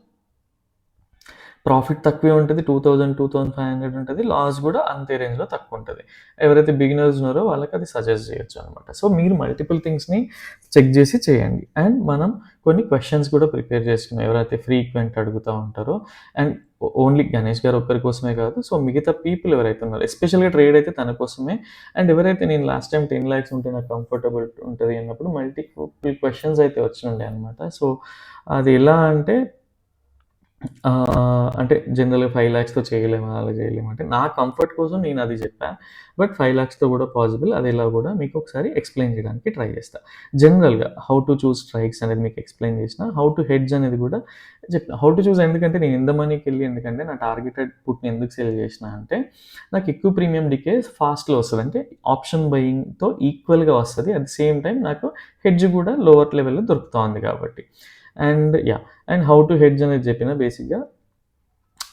ప్రాఫిట్ తక్కువే ఉంటది. 2000, 2500 ఉంటది. లాస్ గూడా అంతే రేంజ్‌లో తక్కువుంటది. ఎవరైతే బిగినర్స్ ఉన్నారో వాళ్ళకది సజెస్ట్ చేయొచ్చనమాట. సో, మీరు మల్టిపుల్ థింగ్స్‌ని చెక్ జేసి చేయండి. అండ్ మనం కొన్ని క్వెషన్స్ కూడా ప్రిపేర్ చేసుకున్నాం. ఎవరైతే ఫ్రీక్వెంట్ అడుగుతా ఉంటారో అండ్ ఓన్లీ గణేష్ గారు ఒక్కరి కోసమే కాదు. సో, మిగతా పీపుల్ ఎవరైతే ఉన్నారో ఎస్పెషల్‌గా ట్రేడ్ అయితే తన కోసమే. అండ్ ఎవరైతే నేను లాస్ట్ టైమ్ 10 లాక్స్ ఉంటే నాకు కంఫర్టబుల్ ఉంటది అన్నప్పుడు మల్టిపుల్ క్వెషన్స్ అయితే వచ్చినుండే అనమాట. సో, అది ఎలా అంటే అంటే జనరల్‌గా 5,00,000తో చేయలేమా? అలా చేయలేమా? అంటే నా కంఫర్ట్ కోసం నేనది జెప్పా. బట్ 5,00,000తో గూడా పాసిబుల్. అదెలా గూడా మీకు ఒకసారి ఎక్స్‌ప్లెయిన్ జేయడానికి ట్రై జేస్తా. జనరల్‌గా హౌ టు చూజ్ స్ట్రైక్స్ అనేది మీకు ఎక్స్‌ప్లెయిన్ జేసినా. హౌ టు హెడ్జ్ అనేది గూడా చెప్పిన. హౌ టు చూజ్ ఎందుకంటే నేను ఇన్ ద మనీకెళ్ళి ఎందుకంటే నా టార్గెటెడ్ పుట్‌ని ఎందుకు సేల్ జేసినా అంటే నాకు ఎక్కువ ప్రీమియం డికే ఫాస్ట్‌లో వస్తది. అంటే ఆప్షన్ బయింగ్‌తో ఈక్వల్‌గా వస్తది. అట్ ది సేమ్ టైమ్ నాకు హెడ్జ్ గూడా లోవర్ లెవెల్‌లో దొరుకుతా ఉంది కాబట్టి. And yeah! And how to hedge అనేది చెప్పిన బేసిక్‌గా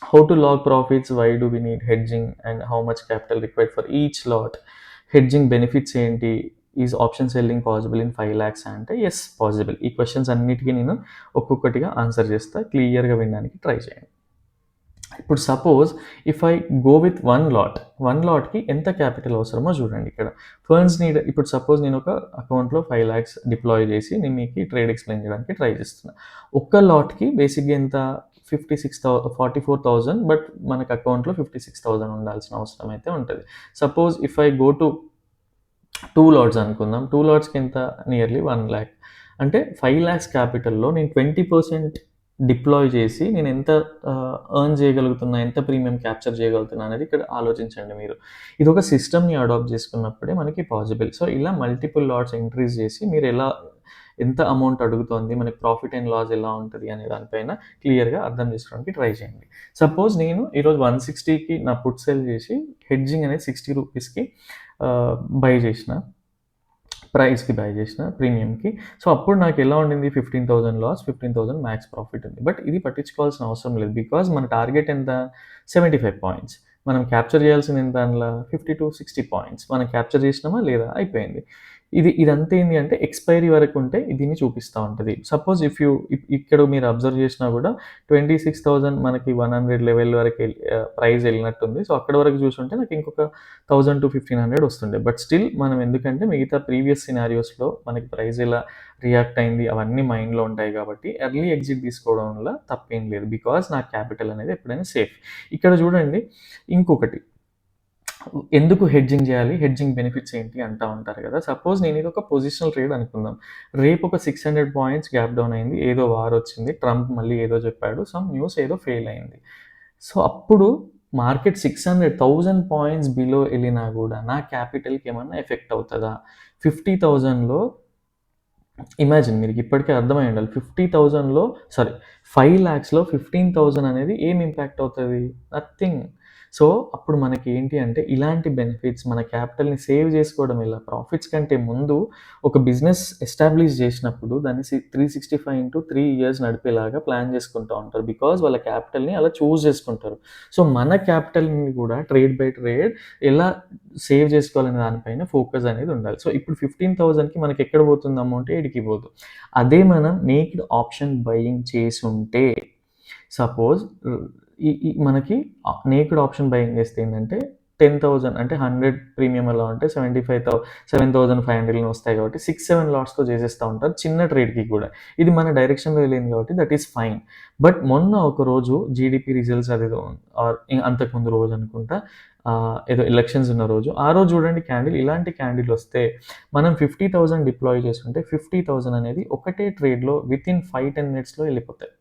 how to log profits, why do we need hedging and how much capital required for each lot, hedging benefits ఏంటి, is option selling possible in 5 lakhs అంటే యెస్ పాసిబుల్. ఈ క్వెషన్స్ అన్నిటికి నేను ఒక్కొక్కటిగా ఆన్సర్ చేస్తా. క్లియర్‌గా వినడానికి ట్రై చేయండి. ఇప్పుడు suppose if I go with 1 లాట్‌కి ఎంత క్యాపిటల్ అవసరమో చూడండి ఇక్కడ. ఫండ్స్ నీడ్ ఇప్పుడు సపోజ్ నేను ఒక అకౌంట్‌లో 5 lakhs డిప్లాయ్ చేసి నేను మీకు ట్రేడ్ ఎక్స్‌ప్లెయిన్ చేయడానికి ట్రై చేస్తున్నా. ఒక్క లాట్‌కి బేసిక్‌గా ఎంత 44,000 బట్ మనకి అకౌంట్‌లో 56,000 ఉండాల్సిన అవసరం అయితే ఉంటది. Suppose if I go to 2 LADS అనుకుందాం. 2 లాట్స్‌కి ఎంత నియర్లీ 1,00,000 అంటే 5 lakhs క్యాపిటల్‌లో నేను 20% డిప్లాయ్ చేసి నేను ఎంత ఎర్న్ చేయగలుగుతున్నా, ఎంత ప్రీమియం క్యాప్చర్ చేయగలుగుతున్నా అనేది ఇక్కడ ఆలోచించండి మీరు. ఇదొక సిస్టమ్‌ని అడాప్ట్ చేసుకున్నప్పుడే మనకి పాసిబుల్. సో, ఇలా మల్టిపుల్ లాట్స్ ఇంక్రీజ్ చేసి మీరు ఎలా ఎంత అమౌంట్ అడుగుతోంది, మనకి ప్రాఫిట్ అండ్ లాస్ ఎలా ఉంటది అనే దానిపైన క్లియర్‌గా అర్థం చేసుకోవడానికి ట్రై చేయండి. సపోజ్ నేను ఈరోజు 160కి నా పుట్ సెల్ చేసి హెడ్జింగ్ అనేది 60 రూపీస్‌కి బై చేసిన. ప్రైస్‌కి బై చేసిన ప్రీమియంకి. సో, అప్పుడు నాకెలా ఉండింది 15,000 లాస్, 15,000 మ్యాక్స్ ప్రాఫిట్ ఉంది. బట్ ఇది పట్టించుకోవాల్సిన అవసరం లేదు. బికాజ్ మన టార్గెట్ ఎంత 75 పాయింట్స్. మనం క్యాప్చర్ చేయాల్సింది ఎంత అందులో 50-60 పాయింట్స్. మనం క్యాప్చర్ చేసినామా లేదా అయిపోయింది. ఇదంతా ఏంది అంటే ఎక్స్‌పైరీ వరకు ఉంటే దీన్ని చూపిస్తా ఉంటది. సపోజ్ ఇఫ్ యూ ఇక్కడ మీరు అబ్జర్వ్ చేసినా కూడా 26,000 మనకి 100 లెవెల్ వరకు ప్రైస్ ఎళ్ళినట్టుంది. సో, అక్కడి వరకు చూసుంటే నాకు ఇంకొక 1,000-1,500 వస్తుండే. బట్ స్టిల్ మనం ఎందుకంటే మిగతా ప్రీవియస్ సినారియోస్‌లో మనకి ప్రైస్ ఎలా రియాక్ట్ అయింది అవన్నీ మైండ్‌లో ఉంటాయి కాబట్టి ఎర్లీ ఎగ్జిట్ తీసుకోవడం వల్ల తప్పేం లేదు. బికాజ్ నా క్యాపిటల్ అనేది ఎప్పుడైనా సేఫ్. ఇక్కడ చూడండి ఇంకొకటి ఎందుకు హెడ్జింగ్ చేయాలి? హెడ్జింగ్ బెనిఫిట్స్ ఏంటి అంటా ఉంటారు కదా! సపోజ్ నేను ఇది ఒక పొజిషనల్ ట్రేడ్ అనుకుందాం. రేపు ఒక 600 పాయింట్స్ గ్యాప్ డౌన్ అయింది. ఏదో వార్ వచ్చింది. ట్రంప్ మళ్ళీ ఏదో చెప్పాడు. సమ్ న్యూస్ ఏదో ఫెయిల్ అయింది. సో, అప్పుడు మార్కెట్ 1000 పాయింట్స్ బిలో ఎళ్ళినా గూడా నా క్యాపిటల్‌కి ఏమన్నా ఎఫెక్ట్ అవుతదా? 50,000లో ఇమాజిన్ మీకు ఇప్పటికే అర్థమై ఉండాలి. 50,000లో సారీ 5,00,000లో 15,000 అనేది ఏం ఇంపాక్ట్ అవుతది? నథింగ్. సో, అప్పుడు మనకి ఏంటి అంటే ఇలాంటి బెనిఫిట్స్ మన క్యాపిటల్‌ని సేవ్ చేసుకోవడం ఎలా? ప్రాఫిట్స్ కంటే ముందు ఒక బిజినెస్ ఎస్టాబ్లిష్ చేసినప్పుడు దాన్ని 365 ఇంటూ 3 ఇయర్స్ నడిపేలాగా ప్లాన్ చేసుకుంటా ఉంటారు. బికాజ్ వాళ్ళ క్యాపిటల్‌ని అలా చూజ్ చేసుకుంటారు. సో, మన క్యాపిటల్‌ని కూడా ట్రేడ్ బై ట్రేడ్ ఎలా సేవ్ చేసుకోవాలనే దానిపైన ఫోకస్ అనేది ఉండాలి. సో, ఇప్పుడు 15,000కి మనకి ఎక్కడ పోతుంది అమౌంట్? ఏడికి పోదు. అదే మనం నేక్డ్ ఆప్షన్ బయింగ్ చేసుంటే సపోజ్ ఈ ఈ మనకి నేక్డ్ ఆప్షన్ బయింగ్ చేస్తే ఏంటంటే 10,000 అంటే 100 ప్రీమియం అలా ఉంటే 7,500 వస్తాయి కాబట్టి 6, 7 లాట్స్‌తో చేసేస్తా ఉంటారు చిన్న ట్రేడ్‌కి కూడా. ఇది మన డైరెక్షన్‌లో వెళ్ళింది కాబట్టి దట్ ఈస్ ఫైన్. బట్ మొన్న ఒక రోజు జీడీపీ రిజల్ట్స్ అదేదో ఆర్ అంతకుముందు రోజు అనుకుంటా ఏదో ఎలక్షన్స్ ఉన్న రోజు. ఆ రోజు చూడండి క్యాండిల్ ఇలాంటి క్యాండిల్ వస్తే మనం 50,000 డిప్లాయ్ చేసుకుంటే 50,000 అనేది ఒకటే ట్రేడ్‌లో వితిన్ 5, 10 మినిట్స్‌లో వెళ్ళిపోతాయి.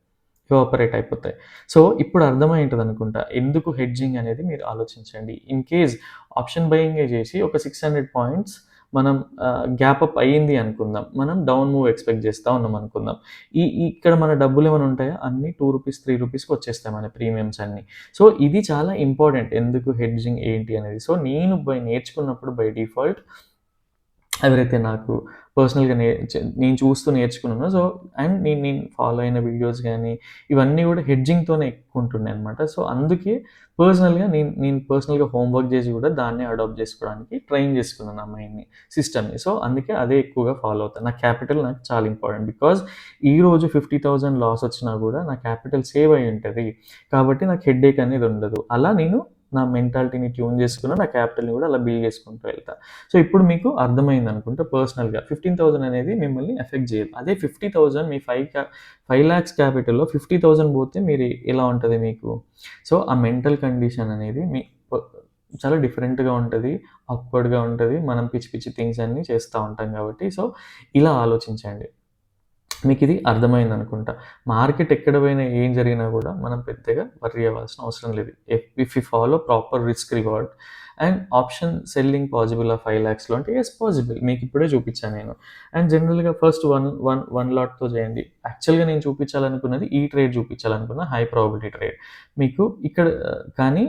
ఎవాపరేట్ అయిపోతాయి. సో, ఇప్పుడు అర్థమై ఉంటదనుకుంటా. ఎందుకు హెడ్జింగ్ అనేది మీరు ఆలోచించండి. ఇన్ కేస్ ఆప్షన్ బయింగే చేసి ఒక 600 పాయింట్స్ మనం గ్యాప్ అప్ అయింది అనుకుందాం. మనం డౌన్ మూవ్ ఎక్స్‌పెక్ట్ చేస్తా ఉన్నాం అనుకుందాం. ఇక్కడ మన డబ్బులేమైనా ఉంటాయా? అన్నీ రూ. 2, రూ. 3కి వచ్చేస్తాయి మన ప్రీమియమ్స్ అన్నీ. సో, ఇది చాలా ఇంపార్టెంట్. ఎందుకు హెడ్జింగ్ ఏంటి అనేది. సో, నేను నేర్చుకున్నప్పుడు బై డిఫాల్ట్ ఎవరైతే నాకు పర్సనల్‌గా నేను చూస్తూ నేర్చుకున్నానో. సో, అండ్ నేను నేను ఫాలో అయిన వీడియోస్ గానీ, ఇవన్నీ గూడా హెడ్జింగ్‌తోనే ఎక్కువ ఉంటుండే అనమాట. సో, అందుకే పర్సనల్‌గా నేను నేను పర్సనల్‌గా హోమ్ వర్క్ జేసి గూడా దాన్నే అడాప్ట్ జేసుకోవడానికి ట్రైన్ జేసుకున్నాను నా మైండ్‌ని, సిస్టమ్‌ని. సో, అందుకే అదే ఎక్కువగా ఫాలో అవుతాను. నా క్యాపిటల్ నాకు చాలా ఇంపార్టెంట్. బికాజ్ ఈరోజు 50,000 లాస్ వచ్చినా గూడా నా క్యాపిటల్ సేవ్ అయ్యి ఉంటది. కాబట్టి నాకు హెడ్‌ఏక్ అనేది ఉండదు. అలా నేను నా మెంటాలిటీని ట్యూన్ జేసుకున్న, నా క్యాపిటల్‌ని గూడా అలా బిల్డ్ జేసుకుంటూ వెళ్తా. సో, ఇప్పుడు మీకు అర్థమైందనుకుంటా పర్సనల్‌గా 15,000 అనేది మిమ్మల్ని ఎఫెక్ట్ చేయదు. అదే 50,000 మీ 5,00,000 క్యాపిటల్‌లో 50,000 పోతే మీరు ఎలా ఉంటది మీకు? సో, ఆ మెంటల్ కండిషన్ అనేది మీ ప చాలా డిఫరెంట్‌గా ఉంటది. ఆక్వర్డ్‌గా ఉంటది. మనం పిచ్చి పిచ్చి థింగ్స్ అన్నీ చేస్తా ఉంటాం కాబట్టి, సో, ఇలా ఆలోచించండి. మీకిది అర్థమైందనుకుంటా. మార్కెట్ ఎక్కడ పోయినా, ఏం జరిగినా గూడా మనం పెద్దగా వర్రీ అవ్వాల్సిన అవసరం లేదు. If you follow proper risk reward and option selling possible ఆ 5,00,000లో అంటే యెస్ పాసిబుల్. మీకిప్పుడే చూపిచ్చా నేను. అండ్ జనరల్‌గా ఫస్ట్ 1 లాట్‌తో చేయండి. యాక్చువల్‌గా నేను చూపిచ్చాలనుకున్నది ఈ ట్రేడ్ చూపిచ్చాలనుకున్న హై ప్రాబబిలిటీ ట్రేడ్. మీకు ఇక్కడ కానీ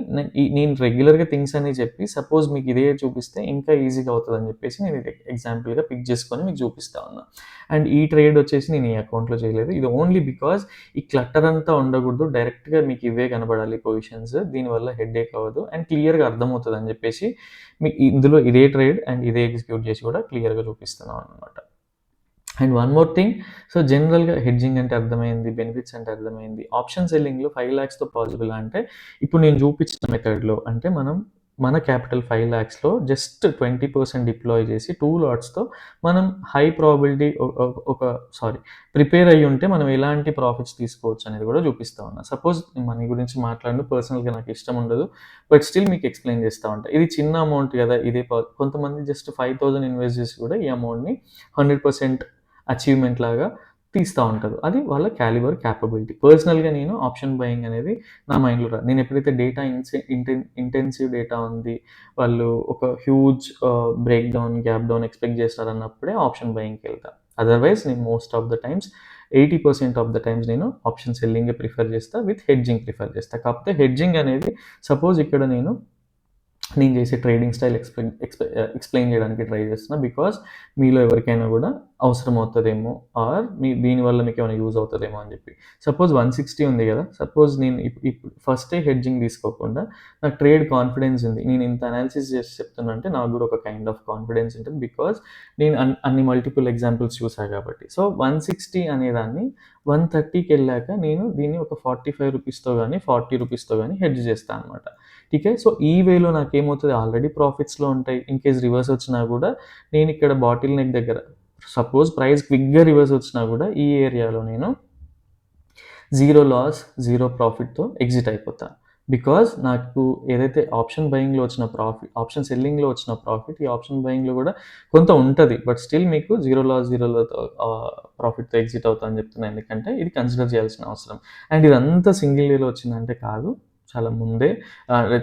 నేను రెగ్యులర్‌గా థింగ్స్ అన్నీ చెప్పి సపోజ్ మీకు ఇదే చూపిస్తే ఇంకా ఈజీగా అవుతదని చెప్పేసి నేను ఇది ఎగ్జాంపుల్‌గా పిక్ చేసుకొని మీకు చూపిస్తా ఉన్నా. అండ్ ఈ ట్రేడ్ వచ్చేసి నేను ఈ అకౌంట్‌లో చేయలేదు. ఇది ఓన్లీ బికాజ్ ఈ క్లటర్ అంతా ఉండకూడదు. డైరెక్ట్‌గా మీకు ఇవే కనపడాలి పొజిషన్స్. దీనివల్ల హెడ్‌ఏక్ అవ్వదు అండ్ క్లియర్‌గా అర్థమవుతదని చెప్పేసి మీకు ఇందులో ఇదే ట్రేడ్ అండ్ ఇదే ఎగ్జిక్యూట్ చేసి కూడా క్లియర్‌గా చూపిస్తున్నాం అనమాట. And one more thing. So, జనరల్‌గా హెడ్జింగ్ అంటే అర్థమైంది. బెనిఫిట్స్ అంటే అర్థమైంది. ఆప్షన్ సెల్లింగ్‌లో 5,00,000తో పాసిబులా అంటే, ఇప్పుడు నేను చూపించిన మెథడ్‌లో అంటే మన క్యాపిటల్ 5,00,000లో జస్ట్ 20% డిప్లాయ్ చేసి 2 లాట్స్‌తో మనం హై ప్రాబబిలిటీ ఒ ఒ ఒక సారీ ప్రిపేర్ అయ్యి ఉంటే మనం ఎలాంటి ప్రాఫిట్స్ తీసుకోవచ్చు అనేది కూడా చూపిస్తా ఉన్నా. సపోజ్ మనీ గురించి మాట్లాడను పర్సనల్‌గా నాకు ఇష్టం ఉండదు. బట్ స్టిల్ మీకు ఎక్స్‌ప్లెయిన్ చేస్తా ఉంటా. ఇది చిన్న అమౌంట్ కదా! ఇదే కొంతమంది జస్ట్ 5,000 ఇన్వెస్ట్ చేసి కూడా ఈ అమౌంట్‌ని 100% అచీవ్‌మెంట్ లాగా తీస్తా ఉంటారు. అది వాళ్ళ క్యాలిబర్ క్యాపబిలిటీ. పర్సనల్‌గా నేను ఆప్షన్ బయింగ్ అనేది నా మైండ్‌లో నేను ఎప్పుడైతే డేటా ఇంటెన్సివ్ డేటా ఉంది. వాళ్ళు ఒక huge break down, gap down expect చేస్తారన్నప్పుడే ఆప్షన్ బయింగ్‌కెళ్తా. అదర్‌వైజ్ నేను most of the times 80% of the times నేను ఆప్షన్ సెల్లింగే ప్రిఫర్ చేస్తా. విత్ హెడ్జింగ్ ప్రిఫర్ చేస్తా. కాకపోతే హెడ్జింగ్ అనేది సపోజ్ ఇక్కడ నేను చేసే ట్రేడింగ్ స్టైల్ ఎక్స్‌ప్లెయిన్ చేయడానికి ట్రై చేస్తున్నా. బికాజ్ మీలో ఎవరికైనా గూడా అవసరం అవుతదేమో ఆర్ దీనివల్ల మీకేమైనా యూజ్ అవుతదేమో అని జెప్పి. సపోజ్ 160 ఉంది గదా! సపోజ్ నేను ఇప్పుడు ఫస్టే హెడ్జింగ్ తీసుకోకుండా నాకు ట్రేడ్ కాన్ఫిడెన్స్ ఉంది. నేను ఇంత అనాలిసిస్ చేసి చెప్తున్నా అంటే నాకు గూడా ఒక కైండ్ ఆఫ్ కాన్ఫిడెన్స్ ఉంటది. బికాజ్ నేను అన్ని మల్టిపుల్ ఎగ్జాంపుల్స్ చూసా కాబట్టి. సో, 160 అనేదాన్ని 130కెళ్ళాక నేను దీన్ని ఒక 45 రూపీస్‌తో గాని, 40 రూపీస్‌తో గాని హెడ్జ్ చేస్తా అనమాట. ఠీకే. సో, ఈ వేలో నాకేమవుతది ఆల్రెడీ ప్రాఫిట్స్‌లో ఉంటాయి. ఇన్‌కేస్ రివర్స్ వచ్చినా గూడా నేనిక్కడ బాటిల్ నెక్ దగ్గర సపోజ్ ప్రైస్ క్విక్‌గా రివర్స్ వచ్చినా గూడా ఈ ఏరియాలో నేను 0 లాస్, 0 ప్రాఫిట్‌తో ఎగ్జిట్ అయిపోతా. బికాజ్ నాకు ఏదైతే ఆప్షన్ బయింగ్‌లో వచ్చిన ఆప్షన్ సెల్లింగ్‌లో వచ్చిన ప్రాఫిట్ ఈ ఆప్షన్ బయింగ్‌లో గూడా కొంత ఉంటది. బట్ స్టిల్ మీకు 0 లాస్, 0 ప్రాఫిట్‌తో ఎగ్జిట్ అవుతా అని చెప్తున్నా. ఎందుకంటే ఇది కన్సిడర్ చేయాల్సిన అవసరం. అండ్ ఇదంతా సింగిల్ డేలో వచ్చిందంటే కాదు. చాలా ముందే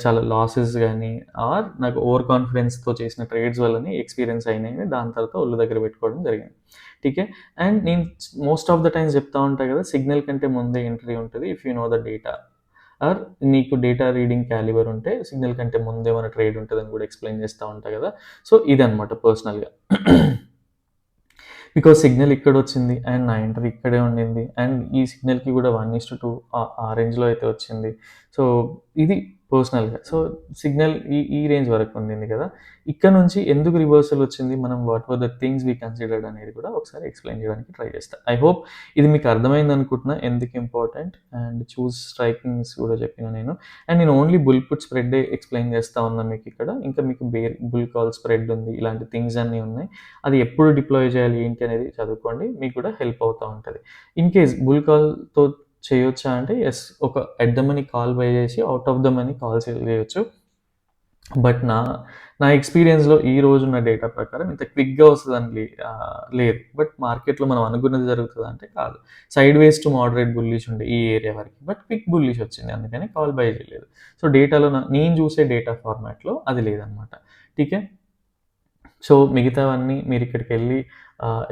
చాలా లాసెస్ గానీ ఆర్ నాకు ఓవర్ కాన్ఫిడెన్స్‌తో చేసిన ట్రేడ్స్ వల్లనే ఎక్స్‌పీరియన్స్ అయినాయి. దాని తర్వాత ఒళ్ళు దగ్గర పెట్టుకోవడం జరిగింది. ఠీకే. అండ్ నేను మోస్ట్ ఆఫ్ ద టైమ్స్ చెప్తా ఉంటా కదా! సిగ్నల్ కంటే ముందే ఎంట్రీ ఉంటది. If you know the data or నీకు డేటా రీడింగ్ క్యాలిబర్ ఉంటే సిగ్నల్ కంటే ముందే మన ట్రేడ్ ఉంటదని కూడా ఎక్స్‌ప్లెయిన్ చేస్తా ఉంటా కదా! సో, ఇదనమాట పర్సనల్‌గా. బికాజ్ సిగ్నల్ ఇక్కడొచ్చింది అండ్ నా ఎంట్రీ ఇక్కడే ఉండింది. అండ్ ఈ సిగ్నల్‌కి కూడా 1:2 ఆ రేంజ్‌లో అయితే వచ్చింది. సో, ఇది పర్సనల్‌గా. సో, సిగ్నల్ ఈ ఈ రేంజ్ వరకు ఉండింది కదా! ఇక్కడ నుంచి ఎందుకు రివర్సల్ వచ్చింది? మనం what were the things we considered అనేది కూడా ఒకసారి ఎక్స్‌ప్లెయిన్ చేయడానికి ట్రై చేస్తా. ఐ హోప్ ఇది మీకు అర్థమైందనుకుంటున్నా. ఎందుకు ఇంపార్టెంట్ అండ్ చూస్ స్ట్రైకింగ్స్ కూడా చెప్పిన నేను. అండ్ నేను ఓన్లీ బుల్ పుట్ స్ప్రెడ్డే ఎక్స్‌ప్లెయిన్ చేస్తా ఉన్నా మీకిక్కడ. ఇంకా మీకు బుల్ కాల్ స్ప్రెడ్ ఉంది. ఇలాంటి థింగ్స్ అన్నీ ఉన్నాయి. అది ఎప్పుడు డిప్లాయ్ చేయాలి ఏంటి అనేది చదువుకోండి. మీకు కూడా హెల్ప్ అవుతా ఉంటది. ఇన్ కేస్ బుల్ కాల్‌తో చేయొచ్చా అంటే yes. At the money call buy చేసి out of the money call sale చేయొచ్చు. బట్ నా ఎక్స్‌పీరియన్స్‌లో ఈ రోజున్న డేటా ప్రకారం ఇంత క్విక్‌గా వస్తదని లేదు. బట్ మార్కెట్‌లో మనం అనుకున్నది జరుగుతదా అంటే కాదు. సైడ్‌వేస్ టు మోడరేట్ బుల్లిష్ ఉండే ఈ ఏరియా వరకి. బట్ క్విక్ బుల్లిష్ వచ్చింది. అందుకని కాల్ బై చేయలేదు. సో, డేటాలో నేను చూసే డేటా ఫార్మాట్‌లో అది లేదనమాట. ఠీకే. సో, మిగతావన్నీ మీరిక్కడికెళ్ళి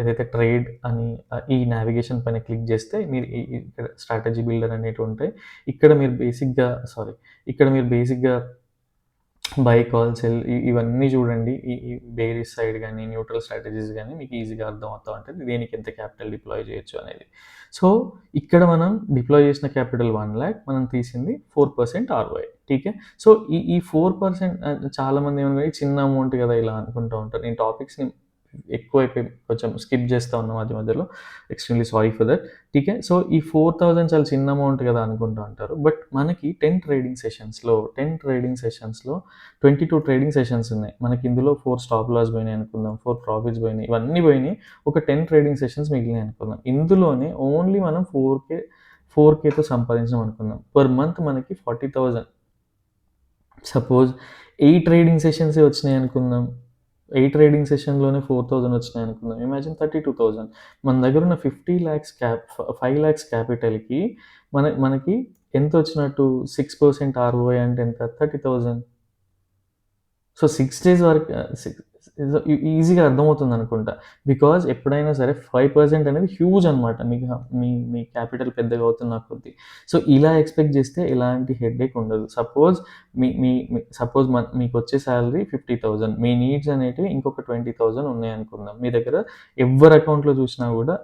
ఏదైతే ట్రేడ్ అని ఈ నావిగేషన్ పైన క్లిక్ జేస్తే మీరు ఇక్కడ స్ట్రాటజీ బిల్డర్ అనేటివుంటాయి. ఇక్కడ మీరు బేసిక్‌గా ఇక్కడ మీరు బేసిక్‌గా బై, కాల్, సెల్ ఇవన్నీ చూడండి. ఈ బేరిష్ సైడ్ గానీ, న్యూట్రల్ స్ట్రాటజీస్ గానీ మీకు ఈజీగా అర్థమవుతా ఉంటది. దేనికి ఎంత క్యాపిటల్ డిప్లాయ్ చేయొచ్చు అనేది. సో, ఇక్కడ మనం డిప్లాయ్ చేసిన క్యాపిటల్ 1,00,000 మనం తీసింది 4% ఆర్‌ఓఐ. ఠీకే. సో, ఈ 4% చాలామంది ఏమనుకుంటారు చిన్న అమౌంట్ కదా ఇలా అనుకుంటూ ఉంటారు. నేను టాపిక్స్‌ని ఎక్కువైపోయి కొంచెం స్కిప్ చేస్తా ఉన్నా మధ్య మధ్యలో. Extremely sorry for that. ఠీకే. సో, ఈ 4,000 చాలా చిన్న అమౌంట్ కదా అనుకుంటూ ఉంటారు. బట్ మనకి 10 ట్రేడింగ్ సెషన్స్‌లో 22 ట్రేడింగ్ సెషన్స్ ఉన్నాయి. మనకి ఇందులో 4 స్టాప్ లాస్ పోయినాయి అనుకుందాం. 4 ప్రాఫిట్స్ పోయినాయి. ఇవన్నీ పోయినాయి. ఒక 10 ట్రేడింగ్ సెషన్స్ మిగిలినాయి అనుకుందాం. ఇందులోనే ఓన్లీ మనం 4Kతో సంపాదించాం అనుకుందాం. పర్ మంత్ మనకి 40,000. సపోజ్ 8 ట్రేడింగ్ సెషన్సే వచ్చినాయి అనుకుందాం. 8 ట్రేడింగ్ సెషన్‌లోనే 4,000 వచ్చినాయి అనుకుందాం. ఇమాజిన్ 32,000. మన దగ్గర ఉన్న 5 లాక్స్ క్యాపిటల్‌కి మనకి ఎంతొచ్చినట్టు 6% ఆర్‌ఓఐ అంటే ఎంత? 30,000. సో 6 డేస్ వరకు ఈజీగా అర్థమవుతుందనుకుంటా. బికాజ్ ఎప్పుడైనా సరే 5% అనేది హ్యూజ్ అనమాట. మీ క్యాపిటల్ పెద్దగా అవుతున్న కొద్దీ. సో, ఇలా ఎక్స్‌పెక్ట్ చేస్తే ఎలాంటి హెడ్‌ఏక్ ఉండదు. సపోజ్ మీ మీ మీ సపోజ్ మీకొచ్చే సాలరీ 50,000. మీ నీడ్స్ అనేటివి ఇంకొక 20,000 ఉన్నాయనుకుందాం. మీ దగ్గర ఎవ్వరి అకౌంట్‌లో చూసినా కూడా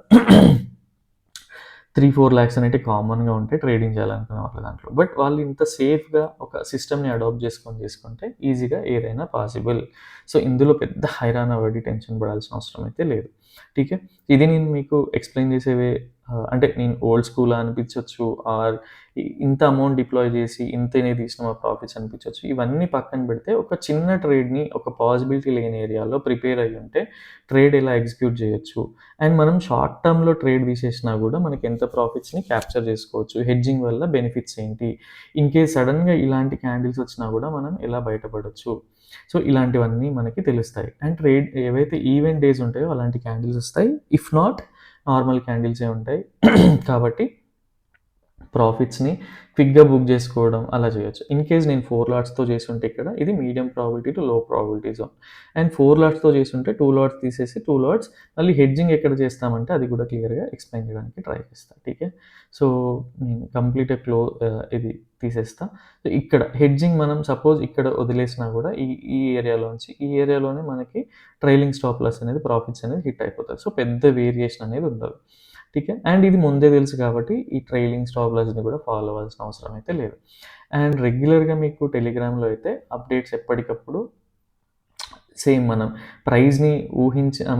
3-4 లాక్స్ అనేటివి కామన్‌గా ఉంటాయి ట్రేడింగ్ చేయాలనుకునే వాళ్ళ దాంట్లో. బట్ వాళ్ళు ఇంత సేఫ్‌గా ఒక సిస్టమ్‌ని అడాప్ట్ చేసుకుంటే ఈజీగా ఏదైనా పాసిబుల్. సో, ఇందులో పెద్ద హైరానా పడి టెన్షన్ పడాల్సిన అవసరం అయితే లేదు. ఠీకే. ఇది నేను మీకు ఎక్స్‌ప్లెయిన్ చేసేవే అంటే నేను ఓల్డ్ స్కూలా అనిపించొచ్చు ఆర్ ఇంత అమౌంట్ డిప్లాయ్ చేసి ఇంతనే తీసినామా ప్రాఫిట్స్ అనిపించొచ్చు. ఇవన్నీ పక్కన పెడితే ఒక చిన్న ట్రేడ్‌ని ఒక పాసిబిలిటీ లేని ఏరియాలో ప్రిపేర్ అయ్యుంటే ట్రేడ్ ఎలా ఎగ్జిక్యూట్ చేయొచ్చు. అండ్ మనం షార్ట్ టర్మ్‌లో ట్రేడ్ తీసేసినా కూడా మనకి ఎంత ప్రాఫిట్స్‌ని క్యాప్చర్ చేసుకోవచ్చు. హెడ్జింగ్ వల్ల బెనిఫిట్స్ ఏంటి? ఇన్‌కేస్ సడెన్‌గా ఇలాంటి క్యాండిల్స్ వచ్చినా కూడా మనం ఎలా బయటపడొచ్చు. సో, ఇలాంటివన్నీ మనకి తెలుస్తాయి. అండ్ ట్రేడ్ ఏవైతే ఈవెంట్ డేస్ ఉంటాయో అలాంటి క్యాండిల్స్ వస్తాయి. ఇఫ్ నాట్ నార్మల్ క్యాండిల్సే ఉంటాయి. కాబట్టి ప్రాఫిట్స్‌ని క్విక్‌గా బుక్ జేసుకోవడం అలా చేయొచ్చు. ఇన్‌కేస్ నేను 4 లాట్స్‌తో చేసుంటే ఇక్కడ ఇది మీడియం ప్రాబబిలిటీ టు లో ప్రాబబిలిటీ జోన్. అండ్ 4 లాట్స్‌తో చేసుంటే 2 లాట్స్ తీసేసి 2 లాట్స్ మళ్ళీ హెడ్జింగ్ ఎక్కడ చేస్తామంటే అది కూడా క్లియర్‌గా ఎక్స్‌ప్లెయిన్ చేయడానికి ట్రై చేస్తా. ఠీకే. సో, నేను కంప్లీట్‌గా ఇది తీసేస్తా. సో, ఇక్కడ హెడ్జింగ్ మనం సపోజ్ ఇక్కడ వదిలేసినా కూడా ఈ ఏరియాలోంచి ఈ ఏరియాలోనే మనకి ట్రైలింగ్ స్టాప్ లాస్ అనేది ప్రాఫిట్స్ అనేది హిట్ అయిపోతది. సో, పెద్ద వేరియేషన్ అనేది ఉండదు. ఠీకే. అండ్ ఇది ముందే తెలుసు కాబట్టి ఈ ట్రైలింగ్ స్టాప్ లాస్‌ని కూడా ఫాలో అవ్వాల్సిన అవసరం అయితే లేదు. అండ్ రెగ్యులర్‌గా మీకు టెలిగ్రామ్‌లో అయితే అప్డేట్స్ ఎప్పటికప్పుడు సేమ్ మనం ప్రైస్‌ని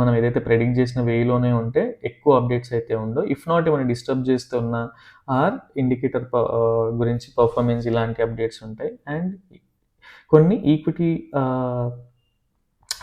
మనం ఏదైతే ప్రెడిక్ట్ చేసిన వేలోనే ఉంటే ఎక్కువ అప్డేట్స్ అయితే ఉండవు. ఇఫ్ నాట్ ఏమైనా డిస్టర్బ్ చేస్తున్న ఆర్ ఇండికేటర్ గురించి పర్ఫార్మెన్స్ ఇలాంటి అప్డేట్స్ ఉంటాయి. అండ్ కొన్ని ఈక్విటీ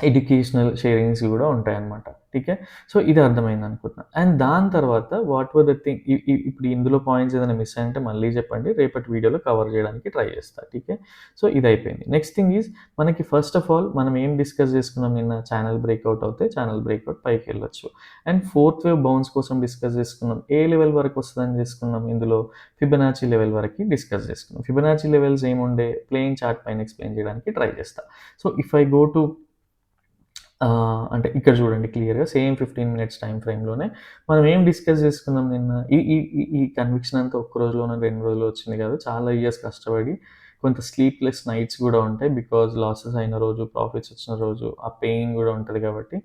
ఎడ్యుకేషనల్ షేరింగ్స్ కూడా ఉంటాయన్నమాట. ఠీకే. సో, ఇది అర్థమైందనుకుంటున్నా. అండ్ దాని తర్వాత వాట్ వర్ ద థింగ్ ఇప్పుడు ఇందులో పాయింట్స్ ఏదైనా మిస్ అయ్యుంటే మళ్ళీ చెప్పండి. రేపటి వీడియోలో కవర్ చేయడానికి ట్రై చేస్తా. ఠీకే. సో, ఇదయిపోయింది. నెక్స్ట్ థింగ్ ఈజ్ మనకి ఫస్ట్ ఆఫ్ ఆల్ మనం ఏం డిస్కస్ చేసుకున్నాం నిన్న ఛానల్ బ్రేక్‌ఔట్ అవుతే ఛానల్ బ్రేక్‌ఔట్ పైకెళ్ళొచ్చు. అండ్ ఫోర్త్ వేవ్ బౌన్స్ కోసం డిస్కస్ చేసుకున్నాం. ఏ లెవెల్ వరకు వస్తదని చేసుకున్నాం ఇందులో ఫిబొనాచి లెవెల్ వరకి డిస్కస్ చేసుకున్నాం. ఫిబొనాచి లెవెల్స్ ఏముండే ప్లేయింగ్ చార్ట్ పైన ఎక్స్‌ప్లెయిన్ చేయడానికి ట్రై చేస్తా. So, if I go to అంటే ఇక్కడ చూడండి క్లియర్‌గా సేమ్ 15 మినిట్స్ టైమ్ ఫ్రేమ్‌లోనే మనం ఏం డిస్కస్ చేసుకున్నాం నిన్న. ఈ ఈ ఈ ఈ కన్విక్షన్ అంతా ఒక్క రోజులోనో, 2 రోజుల్లో వచ్చింది కాదు. చాలా ఇయర్స్ కష్టపడి కొంత స్లీప్‌లెస్ నైట్స్ కూడా ఉంటాయి. బికాజ్ లాసెస్ అయిన రోజు, ప్రాఫిట్స్ వచ్చిన రోజు ఆ పెయిన్ కూడా ఉంటది కాబట్టి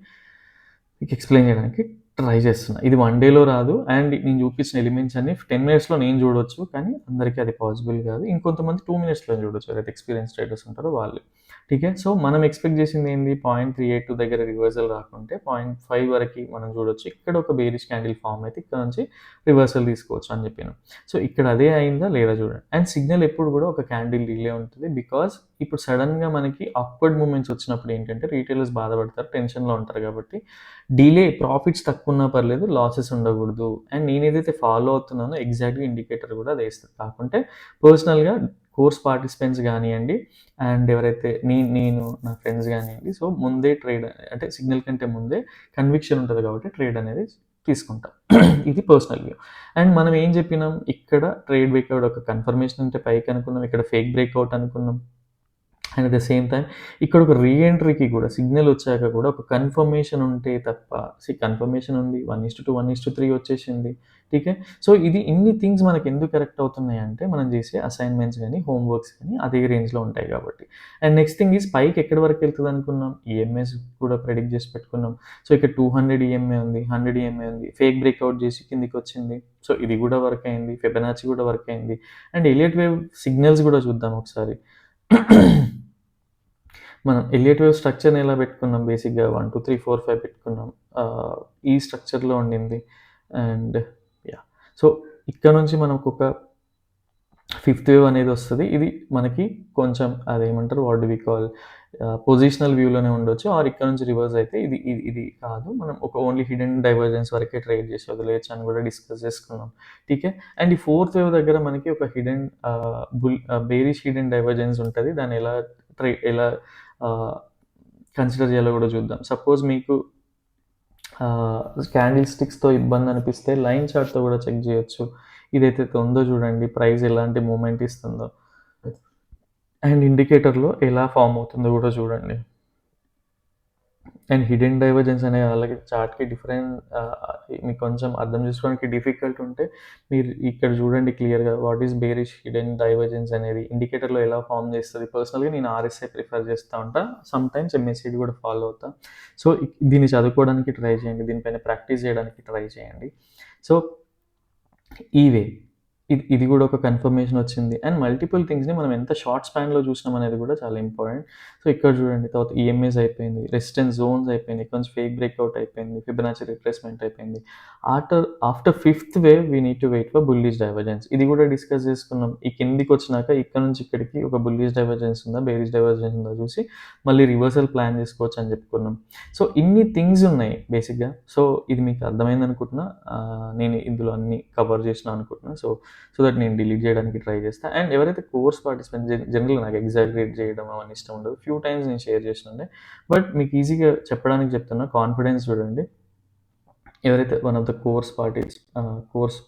మీకు ఎక్స్‌ప్లెయిన్ చేయడానికి ట్రై చేస్తున్నా. ఇది 1 డేలో రాదు. అండ్ నేను చూపించిన ఎలిమెంట్స్ అన్నీ 10 మినిట్స్‌లో నేను చూడొచ్చు. కానీ అందరికీ అది పాసిబుల్ కాదు. ఇంకొంతమంది 2 మినిట్స్‌లో చూడొచ్చు. ఎవరైతే ఎక్స్‌పీరియన్స్ ట్రేడర్స్ ఉంటారో వాళ్ళు. ఠీకే. సో, మనం ఎక్స్‌పెక్ట్ చేసింది ఏంది 0.382 దగ్గర రివర్సల్ రాకుంటే 0.5 వరకి మనం చూడొచ్చు. ఇక్కడ ఒక బేరిష్ క్యాండిల్ ఫార్మ్ అయితే ఇక్కడ నుంచి రివర్సల్ తీసుకోవచ్చు అని చెప్పినాం. సో, ఇక్కడ అదే అయిందా లేదా చూడండి. అండ్ సిగ్నల్ ఎప్పుడు కూడా ఒక క్యాండిల్ డిలే ఉంటుంది. బికాజ్ ఇప్పుడు సడెన్‌గా మనకి అప్వర్డ్ మూవ్‌మెంట్స్ వచ్చినప్పుడు ఏంటంటే రిటైలర్స్ బాధపడతారు. టెన్షన్‌లో ఉంటారు కాబట్టి డిలే ప్రాఫిట్స్ తక్కువున్నా పర్లేదు లాసెస్ ఉండకూడదు. అండ్ నేనేదైతే ఫాలో అవుతున్నానో ఎగ్జాక్ట్‌గా ఇండికేటర్ కూడా అదే ఇస్తది. కాకుంటే పర్సనల్‌గా కోర్స్ పార్టిసిపెంట్స్ గానియండి అండ్ ఎవరైతే నేను నా ఫ్రెండ్స్ గానియండి. సో, ముందే ట్రేడ్ అంటే సిగ్నల్ కంటే ముందే కన్విక్షన్ ఉంటది కాబట్టి ట్రేడ్ అనేది తీసుకుంటాం. ఇది పర్సనల్ వ్యూ. అండ్ మనం ఏం చెప్పినాం ఇక్కడ ట్రేడ్ బ్రేక్‌ఔట్ ఒక కన్ఫర్మేషన్ ఉంటే పైకి అనుకున్నాం. ఇక్కడ ఫేక్ బ్రేక్‌ఔట్ అనుకున్నాం. And at the same time ఇక్కడ ఒక రీఎంట్రీకి కూడా సిగ్నల్ వచ్చాక కూడా ఒక కన్ఫర్మేషన్ ఉంటే తప్ప కన్ఫర్మేషన్ ఉంది 1:2 1:3 వచ్చేసింది. ఠీకే. సో ఇది ఇన్ని థింగ్స్ మనకి ఎందుకు కరెక్ట్ అవుతున్నాయి అంటే మనం చేసే అసైన్మెంట్స్ కానీ హోంవర్క్స్ కానీ అదే రేంజ్లో ఉంటాయి కాబట్టి. అండ్ నెక్స్ట్ థింగ్ ఈజ్ పైకి ఎక్కడి వరకు వెళ్తుంది అనుకున్నాం, ఈఎంఐస్ కూడా ప్రెడిక్ట్ చేసి పెట్టుకున్నాం. సో ఇక్కడ 200 ఈఎంఐ ఉంది, 100 ఈఎంఐ ఉంది, ఫేక్ బ్రేక్అవుట్ చేసి కిందికి వచ్చింది. సో ఇది కూడా వర్క్ అయింది, ఫిబొనాచి కూడా వర్క్ అయింది. అండ్ ఎలియట్ వేవ్ సిగ్నల్స్ కూడా చూద్దాం ఒకసారి. మనం ఎలియట్ వేవ్ స్ట్రక్చర్‌ని ఎలా పెట్టుకున్నాం బేసిక్‌గా 1, 2, 3, 4, 5 పెట్టుకున్నాం. ఈ స్ట్రక్చర్‌లో ఉండింది. And yeah! సో ఇక్కడ నుంచి మనకొక ఫిఫ్త్ వేవ్ అనేది వస్తది. ఇది మనకి కొంచెం అదేమంటారు what do we call positional వ్యూలోనే ఉండొచ్చు. ఆర్ ఇక్కడ నుంచి రివర్స్ అయితే ఇది ఇది ఇది కాదు. మనం ఒక ఓన్లీ హిడెన్ డైవర్జెన్స్ వరకే ట్రేడ్ చేసి వదిలేయొచ్చు అని కూడా డిస్కస్ చేసుకున్నాం. ఠీకే. అండ్ ఈ ఫోర్త్ వేవ్ దగ్గర మనకి ఒక హిడెన్ బేరిష్ హిడెన్ డైవర్జెన్స్ ఉంటది. దాన్ని ఎలా కన్సిడర్ చేయాలో కూడా చూద్దాం. సపోజ్ మీకు క్యాండిల్ స్టిక్స్‌తో ఇబ్బంది అనిపిస్తే లైన్ చార్ట్‌తో కూడా చెక్ చేయొచ్చు. ఇదైతే ఉందో చూడండి, ప్రైస్ ఎలాంటి మూవ్‌మెంట్ ఇస్తుందో. అండ్ ఇండికేటర్‌లో ఎలా ఫార్మ్ అవుతుందో కూడా చూడండి. అండ్ హిడెన్ డైవర్జెన్స్ అనే అలాగే చార్ట్‌కి మీకు కొంచెం అర్థం చేసుకోవడానికి డిఫికల్ట్ ఉంటే మీరు ఇక్కడ చూడండి క్లియర్‌గా what is bearish hidden divergence అనేది ఇండికేటర్‌లో ఎలా ఫార్మ్ చేస్తది. పర్సనల్‌గా నేను ఆర్ఎస్ఐ ప్రిఫర్ చేస్తా ఉంటా. సమ్‌టైమ్స్ ఎంఎస్సిడి కూడా ఫాలో అవుతా. సో దీన్ని చదువుకోవడానికి ట్రై చేయండి. దీనిపైన ప్రాక్టీస్ చేయడానికి ట్రై చేయండి. సో ఈ వే ఇది కూడా ఒక కన్ఫర్మేషన్ వచ్చింది. అండ్ మల్టిపుల్ థింగ్స్‌ని మనం ఎంత షార్ట్ స్పాన్‌లో చూసినాం అనేది కూడా చాలా ఇంపార్టెంట్. సో ఇక్కడ చూడండి, తర్వాత ఈఎంఐస్ అయిపోయింది, రెసిస్టెన్స్ జోన్స్ అయిపోయింది, కొంచెం ఫేక్ బ్రేక్అవుట్ అయిపోయింది, ఫిబొనాచి రిట్రేస్మెంట్ అయిపోయింది. After fifth wave we need to wait for bullish divergence. ఇది కూడా డిస్కస్ చేసుకున్నాం. ఈ కిందికి వచ్చినాక ఇక్కడ నుంచి ఇక్కడికి ఒక బుల్లిష్ డైవర్జెన్స్ ఉందా, బేరిష్ డైవర్జెన్స్ ఉందా చూసి మళ్ళీ రివర్సల్ ప్లాన్ చేసుకోవచ్చు అని చెప్పుకున్నాం. సో ఇన్ని థింగ్స్ ఉన్నాయి బేసిక్‌గా. సో ఇది మీకు అర్థమైంది అనుకుంటున్నా. నేను ఇందులో అన్నీ కవర్ చేసిన అనుకుంటున్నా. సో దట్ నేను డిలీట్ చేయడానికి ట్రై చేస్తా. అండ్ ఎవరైతే కోర్స్ పార్టిసిపెంట్ జనరల్‌గా నాకు ఎగ్జాగరేట్ చేయడం అవన్నీ ఇష్టం ఉండదు. ఫ్యూ టైమ్స్ నేను షేర్ చేసినుండే. బట్ మీకు ఈజీగా చెప్పడానికి చెప్తున్నా. కాన్ఫిడెన్స్ చూడండి. ఎవరైతే one of the course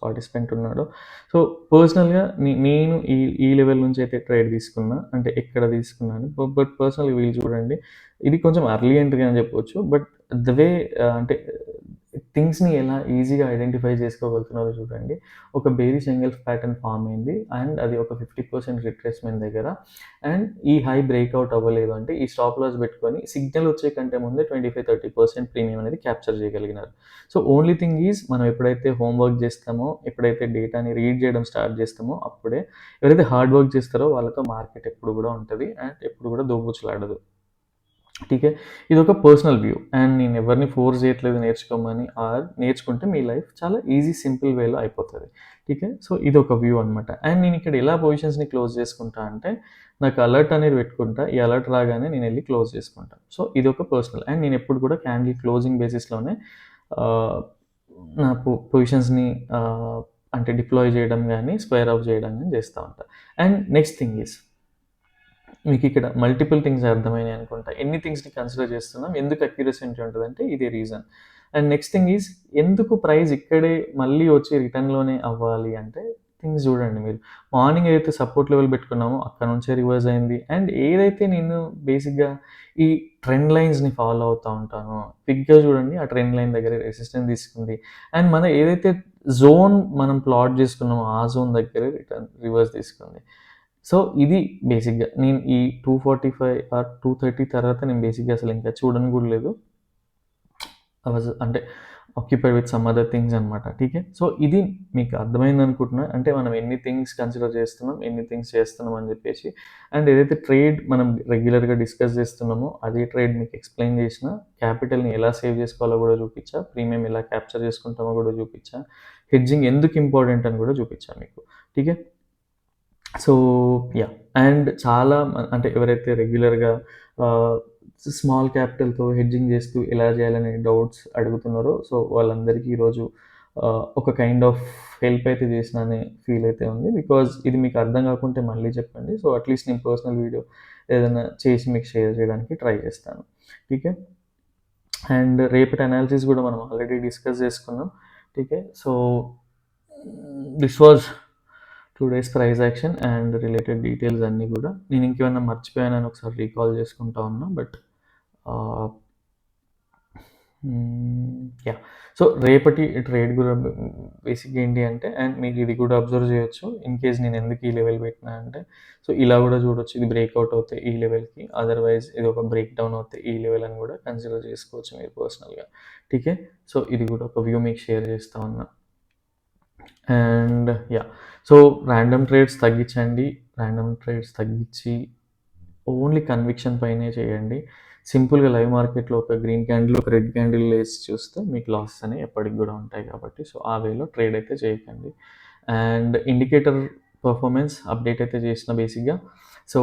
participant ఉన్నాడో, సో పర్సనల్‌గా నేను ఈ లెవెల్ నుంచి అయితే ట్రేడ్ తీసుకున్నా. అంటే ఎక్కడ తీసుకున్నాను. బట్ పర్సనల్‌గా వీళ్ళు చూడండి. ఇది కొంచెం అర్లీ ఎంట్రీ అని చెప్పొచ్చు. బట్ ద వే అంటే థింగ్స్‌ని ఎలా ఈజీగా ఐడెంటిఫై చేసుకోగలుగుతున్నారో చూడండి. ఒక బేరిష్ ఎంగెల్ఫ్ ప్యాటర్న్ ఫార్మ్ అయింది. అండ్ అది ఒక 50% రిట్రేస్మెంట్ దగ్గర. అండ్ ఈ హై బ్రేక్అవుట్ అవ్వలేదు అంటే ఈ స్టాప్ లాస్ పెట్టుకొని సిగ్నల్ వచ్చే కంటే ముందే 25-30% ప్రీమియం అనేది క్యాప్చర్ చేయగలిగినారు. సో ఓన్లీ థింగ్ ఈజ్ మనం ఎప్పుడైతే హోంవర్క్ చేస్తామో, ఎప్పుడైతే డేటాని రీడ్ చేయడం స్టార్ట్ చేస్తామో అప్పుడే ఎవరైతే హార్డ్ వర్క్ చేస్తారో వాళ్ళతో మార్కెట్ ఎప్పుడు కూడా ఉంటది. అండ్ ఎప్పుడు కూడా దోబూచులాడదు. ఠీకే. ఇదొక పర్సనల్ వ్యూ. అండ్ నేను ఎవరిని ఫోర్స్ చేయట్లేదు నేర్చుకోమని. ఆర్ నేర్చుకుంటే మీ లైఫ్ చాలా ఈజీ సింపుల్ వేలో అయిపోతది. ఠీకే. సో ఇదొక వ్యూ అనమాట. అండ్ నేను ఇక్కడ ఎలా పొజిషన్స్‌ని క్లోజ్ చేసుకుంటా అంటే నాకు అలర్ట్ అనేది పెట్టుకుంటా. ఈ అలర్ట్ రాగానే నేనెళ్ళి క్లోజ్ చేసుకుంటా. సో ఇదొక పర్సనల్. అండ్ నేను ఎప్పుడు కూడా క్యాండిల్ క్లోజింగ్ బేసిస్‌లోనే ఆహ్, నా పొజిషన్స్‌ని అంటే డిప్లాయ్ చేయడం గానీ, స్క్వేర్ ఆఫ్ చేయడం గానీ చేస్తా ఉంటా. అండ్ నెక్స్ట్ థింగ్ ఈజ్ మీకు ఇక్కడ మల్టిపుల్ థింగ్స్ అర్థమైనాయి అనుకుంటా. ఎన్ని థింగ్స్‌ని కన్సిడర్ చేస్తున్నాం, ఎందుకు అక్యురసీ ఉంటుందంటే ఇదే reason. And next thing is ఎందుకు ప్రైస్ ఇక్కడే మళ్ళీ వచ్చి రిటర్న్‌లోనే అవ్వాలి అంటే థింగ్స్ చూడండి మీరు. మార్నింగ్ ఏదైతే సపోర్ట్ లెవెల్ పెట్టుకున్నామో అక్కడ నుంచే రివర్స్ అయింది. అండ్ ఏదైతే నేను బేసిక్‌గా ఈ ట్రెండ్ లైన్స్‌ని ఫాలో అవుతా ఉంటానో క్విక్‌గా చూడండి ఆ ట్రెండ్ లైన్ దగ్గర రెసిస్టెన్స్ తీసుకుంది. అండ్ మనం ఏదైతే జోన్ మనం ప్లాట్ చేసుకున్నామో ఆ జోన్ దగ్గరే రివర్స్ తీసుకుంది. సో ఇది బేసిక్‌గా నేను ఈ 245 ఆర్ 230 తర్వాత నేను బేసిక్‌గా అసలు ఇంకా చూడను కూడా లేదు. అంటే occupied with some other things అనమాట. ఠీకే. సో ఇది మీకు అర్థమైంది అనుకుంటున్నా. అంటే మనం ఎన్ని థింగ్స్ కన్సిడర్ చేస్తున్నాం, ఎన్ని థింగ్స్ చేస్తున్నాం అని చెప్పేసి. అండ్ ఏదైతే ట్రేడ్ మనం రెగ్యులర్‌గా డిస్కస్ చేస్తున్నామో అదే ట్రేడ్ మీకు ఎక్స్‌ప్లెయిన్ చేసిన. క్యాపిటల్‌ని ఎలా సేవ్ చేసుకోవాలో కూడా చూపించా. ప్రీమియం ఎలా క్యాప్చర్ చేసుకుంటామో కూడా చూపించా. హెడ్జింగ్ ఎందుకు ఇంపార్టెంట్ అని కూడా చూపించా మీకు. ఠీకే. So yeah! అండ్ చాలా అంటే ఎవరైతే రెగ్యులర్‌గా ఆహ్, స్మాల్ క్యాపిటల్‌తో హెడ్జింగ్ చేస్తూ ఎలా చేయాలనే డౌట్స్ అడుగుతున్నారో, సో వాళ్ళందరికీ ఈరోజు ఒక కైండ్ ఆఫ్ హెల్ప్ అయితే చేసినా అనే ఫీల్ అయితే ఉంది. బికాజ్ ఇది మీకు అర్థం కాకుంటే మళ్ళీ చెప్పండి. సో అట్‌లీస్ట్ నేను పర్సనల్ వీడియో ఏదైనా చేసి మీకు షేర్ చేయడానికి ట్రై చేస్తాను. ఠీకే. అండ్ రేపటి అనాలిసిస్ కూడా మనం ఆల్రెడీ డిస్కస్ చేసుకున్నాం. ఠీకే. So this was 2 days price action and related details అన్నీ గూడా. నేను ఇంకేమన్నా మర్చిపోయానని ఒకసారి రీకాల్ చేసుకుంటా ఉన్నా. బట్ ఆహ్, యాహ్! సో, రేపటి ట్రేడ్ గూడా బేసిక్‌గా ఏంటి అంటే అండ్ మీరు ఇది కూడా అబ్జర్వ్ చేయొచ్చు. ఇన్ కేస్ నేను ఎందుకు ఈ లెవెల్ పెట్టినా అంటే, సో, ఇలా గూడా చూడొచ్చు. ఇది బ్రేక్‌ఔట్ అవుతే ఈ లెవెల్‌కి, అదర్‌వైజ్ ఇది ఒక బ్రేక్ డౌన్ అవుతే ఈ లెవెల్ అని గూడా కన్సిడర్ చేసుకోవచ్చు మీరు పర్సనల్‌గా. ఠీకే. సో, ఇది కూడా ఒక వ్యూ మీకు షేర్ చేస్తా ఉన్నా. And yeah! So, random trades తగ్గించండి. ర్యాండమ్ ట్రేడ్స్ తగ్గించి ఓన్లీ కన్విక్షన్ పైనే చేయండి. సింపుల్‌గా లైవ్ మార్కెట్‌లో ఒక గ్రీన్ క్యాండిల్, ఒక రెడ్ క్యాండిల్ ఏసి చూస్తే మీకు లాసెస్ అనేవి ఎప్పటికి గూడా ఉంటాయి కాబట్టి, సో, ఆ వేలో ట్రేడ్ అయితే చేయకండి. అండ్ ఇండికేటర్ పర్ఫార్మెన్స్ అప్డేట్ అయితే చేసిన బేసిక్‌గా. సో,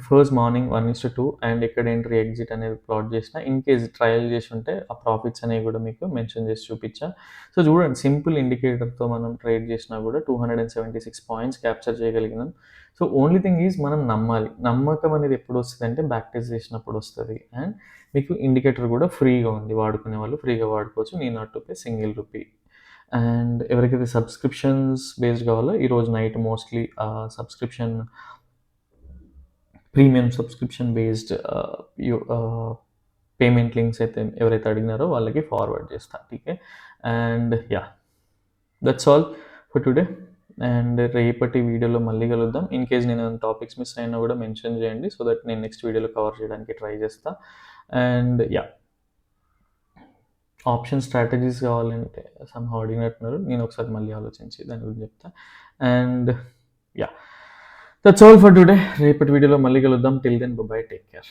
ఫస్ట్ మార్నింగ్ 1:2 అండ్ ఎక్కడ ఎంట్రీ, ఎగ్జిట్ అనేది ప్లాట్ చేసిన. ఇన్ కేస్ ట్రయల్ చేసుంటే ఆ ప్రాఫిట్స్ అనేవి గూడా మీకు మెన్షన్ చేసి చూపిచ్చా. సో, చూడండి సింపుల్ ఇండికేటర్‌తో మనం ట్రేడ్ చేసినా గూడా 276 పాయింట్స్ క్యాప్చర్ చేయగలిగినాం. సో, ఓన్లీ థింగ్ ఈజ్ మనం నమ్మాలి. నమ్మకం అనేది ఎప్పుడొస్తదంటే బ్యాక్ టెస్ట్ చేసినప్పుడొస్తది. అండ్ మీకు ఇండికేటర్ గూడా ఫ్రీగా ఉంది. వాడుకునే వాళ్ళు ఫ్రీగా వాడుకోవచ్చు. Need not to pay single rupee. And ఎవరికైతే సబ్స్క్రిప్షన్స్ బేస్డ్ కావాలో ఈరోజు night mostly subscription premium subscription based payment links అయితే ఎవరైతే అడిగినారో వాళ్ళకి ఫార్వర్డ్ చేస్తా. ఠీకే. And yeah! That's all for today. And రేపటి వీడియోలో మళ్ళీ కలుద్దాం. ఇన్ కేస్ నేను ఏమైనా టాపిక్స్ మిస్ అయినా కూడా మెన్షన్ చేయండి. సో దట్ నేను నెక్స్ట్ వీడియోలో కవర్ చేయడానికి ట్రై చేస్తా. And yeah! ఆప్షన్ స్ట్రాటజీస్ కావాలంటే సమ్‌హౌ అడిగినట్టున్నారు. నేను ఒకసారి మళ్ళీ ఆలోచించి దాని గురించి చెప్తా. And yeah! That's all for today. రేపటి వీడియోలో మళ్ళీ కలుద్దాం. Till then bye bye. Take care.